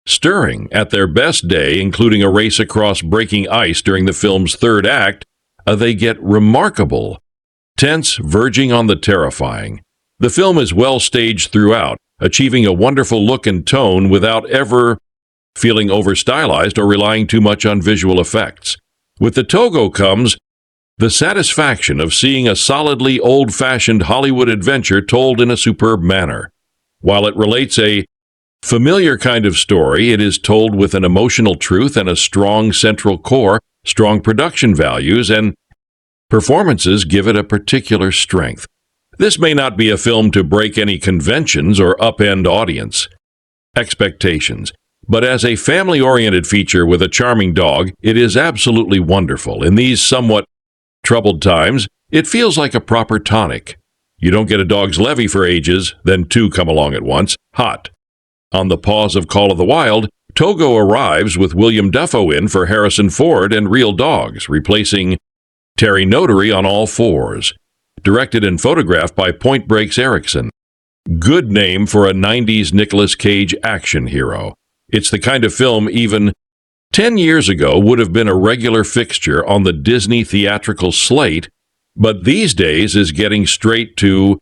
stirring at their best day, including a race across breaking ice during the film's third act. They get remarkable, tense, verging on the terrifying. The film is well staged throughout, achieving a wonderful look and tone without ever feeling over-stylized or relying too much on visual effects. With the Togo comes the satisfaction of seeing a solidly old-fashioned Hollywood adventure told in a superb manner. While it relates a familiar kind of story, it is told with an emotional truth and a strong central core. Strong production values and performances give it a particular strength. This may not be a film to break any conventions or upend audience expectations, but as a family-oriented feature with a charming dog, it is absolutely wonderful. In these somewhat troubled times, it feels like a proper tonic. You don't get a dog's levy for ages, then two come along at once, hot. On the pause of Call of the Wild, Togo arrives with Willem Dafoe in for Harrison Ford and Real Dogs, replacing Terry Notary on all fours. Directed and photographed by Point Breaks Erickson. Good name for a 90s Nicolas Cage action hero. It's the kind of film even 10 years ago would have been a regular fixture on the Disney theatrical slate, but these days is getting straight to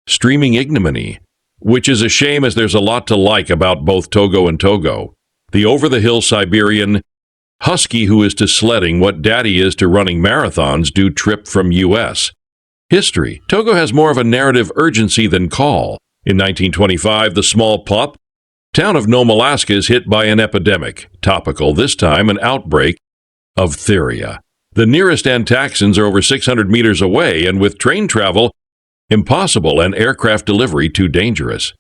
streaming ignominy, which is a shame as there's a lot to like about both Togo and Togo. The over-the-hill Siberian husky who is to sledding what daddy is to running marathons do trip from U.S. history. Togo has more of a narrative urgency than Call. In 1925, the small pup town of Nome, Alaska is hit by an epidemic. Topical, this time an outbreak of Theria. The nearest Antaxons are over 600 meters away, and with train travel impossible and aircraft delivery too dangerous.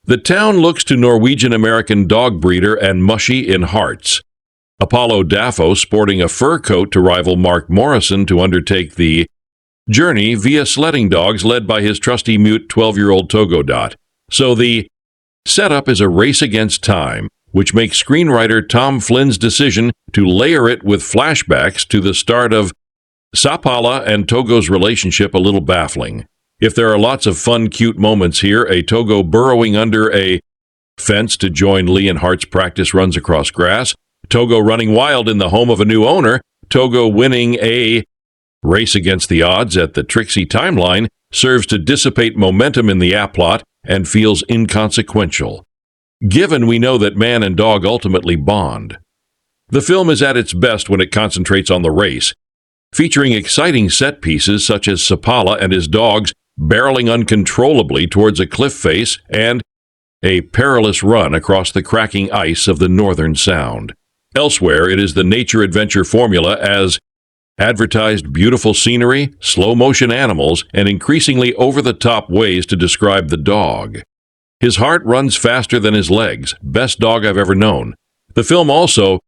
The town looks to Norwegian-American dog breeder and mushy in hearts. Apollo Dafoe sporting a fur coat to rival Mark Morrison to undertake the journey via sledding dogs led by his trusty mute 12-year-old Togo Dot. So the setup is a race against time, which makes screenwriter Tom Flynn's decision to layer it with flashbacks to the start of Sapala and Togo's relationship a little baffling. If there are lots of fun, cute moments here, a Togo burrowing under a fence to join Lee and Hart's practice runs across grass, Togo running wild in the home of a new owner, Togo winning a race against the odds at the Trixie timeline serves to dissipate momentum in the plot and feels inconsequential, given we know that man and dog ultimately bond. The film is at its best when it concentrates on the race, featuring exciting set pieces such as Sapala and his dogs barreling uncontrollably towards a cliff face and a perilous run across the cracking ice of the Northern Sound. Elsewhere, it is the nature adventure formula as advertised beautiful scenery, slow-motion animals, and increasingly over-the-top ways to describe the dog. His heart runs faster than his legs. Best dog I've ever known. The film also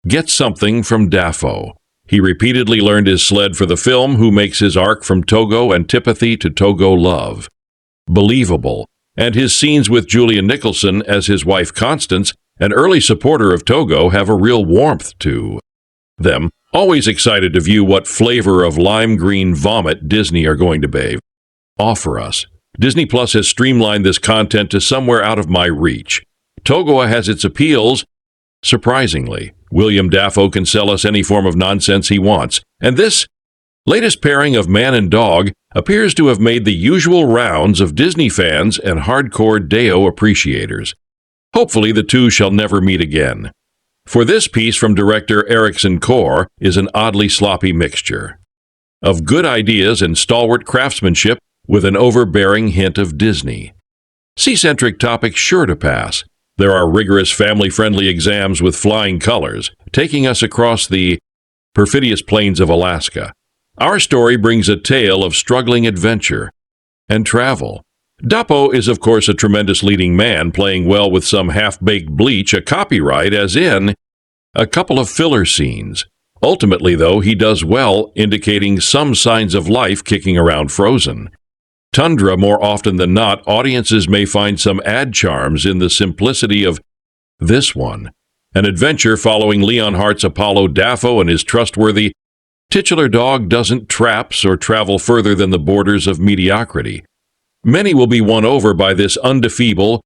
gets something from Dafoe. He repeatedly learned his sled for the film, who makes his arc from Togo antipathy to Togo love believable, and his scenes with Julian Nicholson as his wife Constance, an early supporter of Togo, have a real warmth to them. Always excited to view what flavor of lime green vomit Disney are going to bathe. offer us. Disney Plus has streamlined this content to somewhere out of my reach. Togo has its appeals. Surprisingly, Willem Dafoe can sell us any form of nonsense he wants, and this latest pairing of man and dog appears to have made the usual rounds of Disney fans and hardcore Deo appreciators. Hopefully the two shall never meet again. For this piece from director Erickson Core is an oddly sloppy mixture of good ideas and stalwart craftsmanship with an overbearing hint of Disney. Sea-centric topics sure to pass. There are rigorous family-friendly exams with flying colors, taking us across the perfidious plains of Alaska. Our story brings a tale of struggling adventure and travel. Dafoe is, of course, a tremendous leading man, playing well with some half-baked bleach, a copyright, as in a couple of filler scenes. Ultimately, though, he does well, indicating some signs of life kicking around Frozen. Tundra, more often than not, audiences may find some ad charms in the simplicity of this one. An adventure following Leon Hart's Apollo Dafoe and his trustworthy titular dog doesn't traps or travel further than the borders of mediocrity. Many will be won over by this undefeatable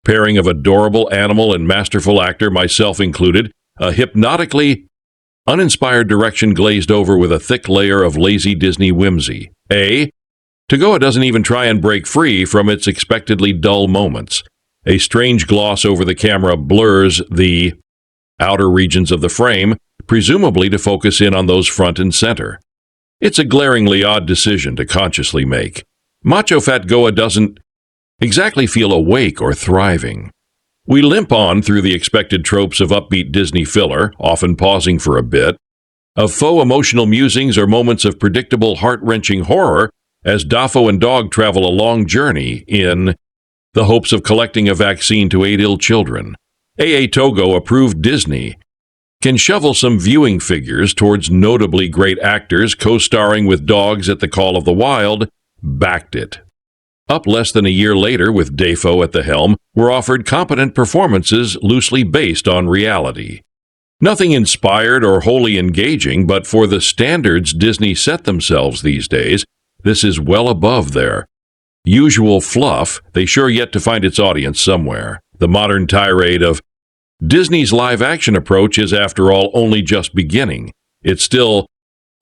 pairing of adorable animal and masterful actor, myself included, a hypnotically uninspired direction glazed over with a thick layer of lazy Disney whimsy. Togo doesn't even try and break free from its expectedly dull moments. A strange gloss over the camera blurs the outer regions of the frame, presumably to focus in on those front and center. It's a glaringly odd decision to consciously make. Macho Fat Goa doesn't exactly feel awake or thriving. We limp on through the expected tropes of upbeat Disney filler, often pausing for a bit, of faux emotional musings or moments of predictable heart-wrenching horror as Dafoe and dog travel a long journey in the hopes of collecting a vaccine to aid ill children. Togo approved Disney can shovel some viewing figures towards notably great actors co-starring with dogs at the call of the wild, backed it. Up less than a year later, with Dafoe at the helm, were offered competent performances loosely based on reality. Nothing inspired or wholly engaging, but for the standards Disney set themselves these days, this is well above their usual fluff. They sure yet to find its audience somewhere. The modern tirade of Disney's live-action approach is, after all, only just beginning. It still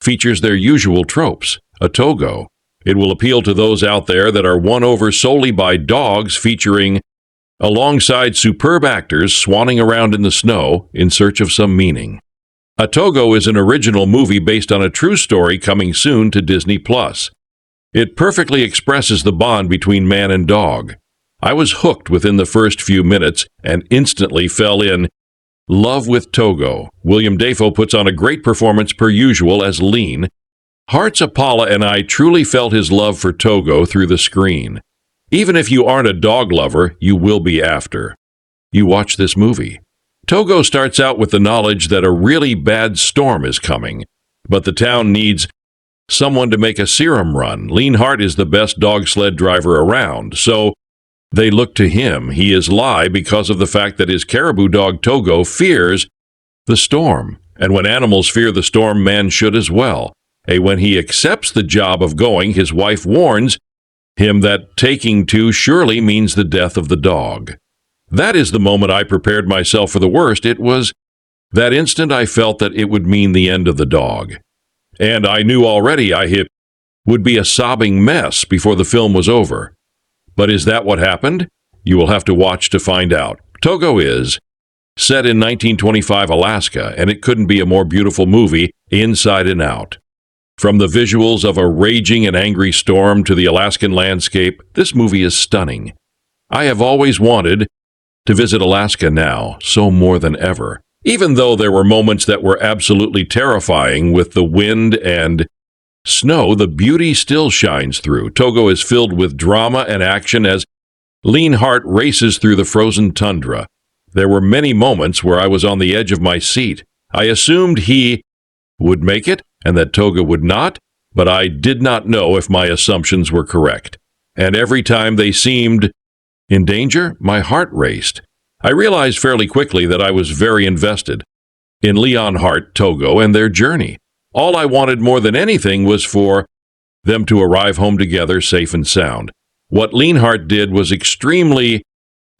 features their usual tropes, a Togo. It will appeal to those out there that are won over solely by dogs featuring alongside superb actors swanning around in the snow in search of some meaning. A Togo is an original movie based on a true story coming soon to Disney Plus. It perfectly expresses the bond between man and dog. I was hooked within the first few minutes and instantly fell in love with Togo. Willem Dafoe puts on a great performance per usual as Lean. Hart's Apollo and I truly felt his love for Togo through the screen. Even if you aren't a dog lover, you will be after you watch this movie. Togo starts out with the knowledge that a really bad storm is coming, but the town needs someone to make a serum run. Lean Hart is the best dog sled driver around, so they look to him. He is lie because of the fact that his caribou dog Togo fears the storm, and when animals fear the storm, man should as well. When he accepts the job of going, his wife warns him that taking to surely means the death of the dog. That is the moment I prepared myself for the worst. It was that instant I felt that it would mean the end of the dog. And I knew already I would be a sobbing mess before the film was over. But is that what happened? You will have to watch to find out. Togo is set in 1925 Alaska, and it couldn't be a more beautiful movie inside and out. From the visuals of a raging and angry storm to the Alaskan landscape, this movie is stunning. I have always wanted to visit Alaska now, so more than ever. Even though there were moments that were absolutely terrifying with the wind and snow, the beauty still shines through. Togo is filled with drama and action as Lean Hart races through the frozen tundra. There were many moments where I was on the edge of my seat. I assumed he would make it and that Togo would not, but I did not know if my assumptions were correct. And every time they seemed in danger, my heart raced. I realized fairly quickly that I was very invested in Leon Hart, Togo, and their journey. All I wanted more than anything was for them to arrive home together safe and sound. What Leonhardt did was extremely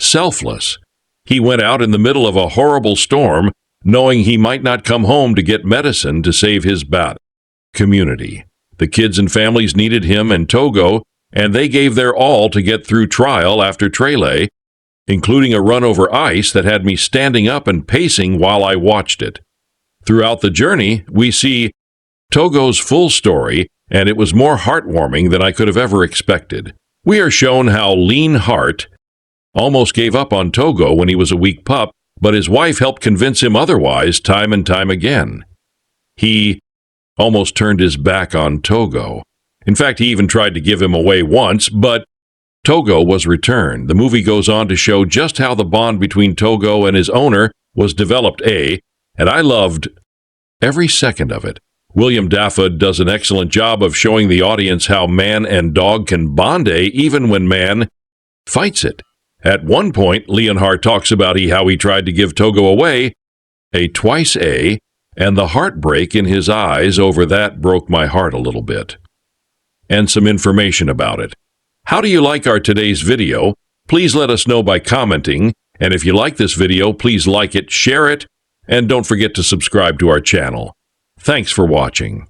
selfless. He went out in the middle of a horrible storm, knowing he might not come home to get medicine to save his bat community. The kids and families needed him and Togo, and they gave their all to get through trial after trele, including a run over ice that had me standing up and pacing while I watched it. Throughout the journey, we see Togo's full story, and it was more heartwarming than I could have ever expected. We are shown how Leonhardt almost gave up on Togo when he was a weak pup, but his wife helped convince him otherwise time and time again. He almost turned his back on Togo. In fact, he even tried to give him away once, but Togo was returned. The movie goes on to show just how the bond between Togo and his owner was developed, and I loved every second of it. Willem Dafoe does an excellent job of showing the audience how man and dog can bond, even when man fights it. At one point, Leonhardt talks about how he tried to give Togo away, twice, and the heartbreak in his eyes over that broke my heart a little bit. And some information about it. How do you like our today's video? Please let us know by commenting, and if you like this video, please like it, share it, and don't forget to subscribe to our channel. Thanks for watching.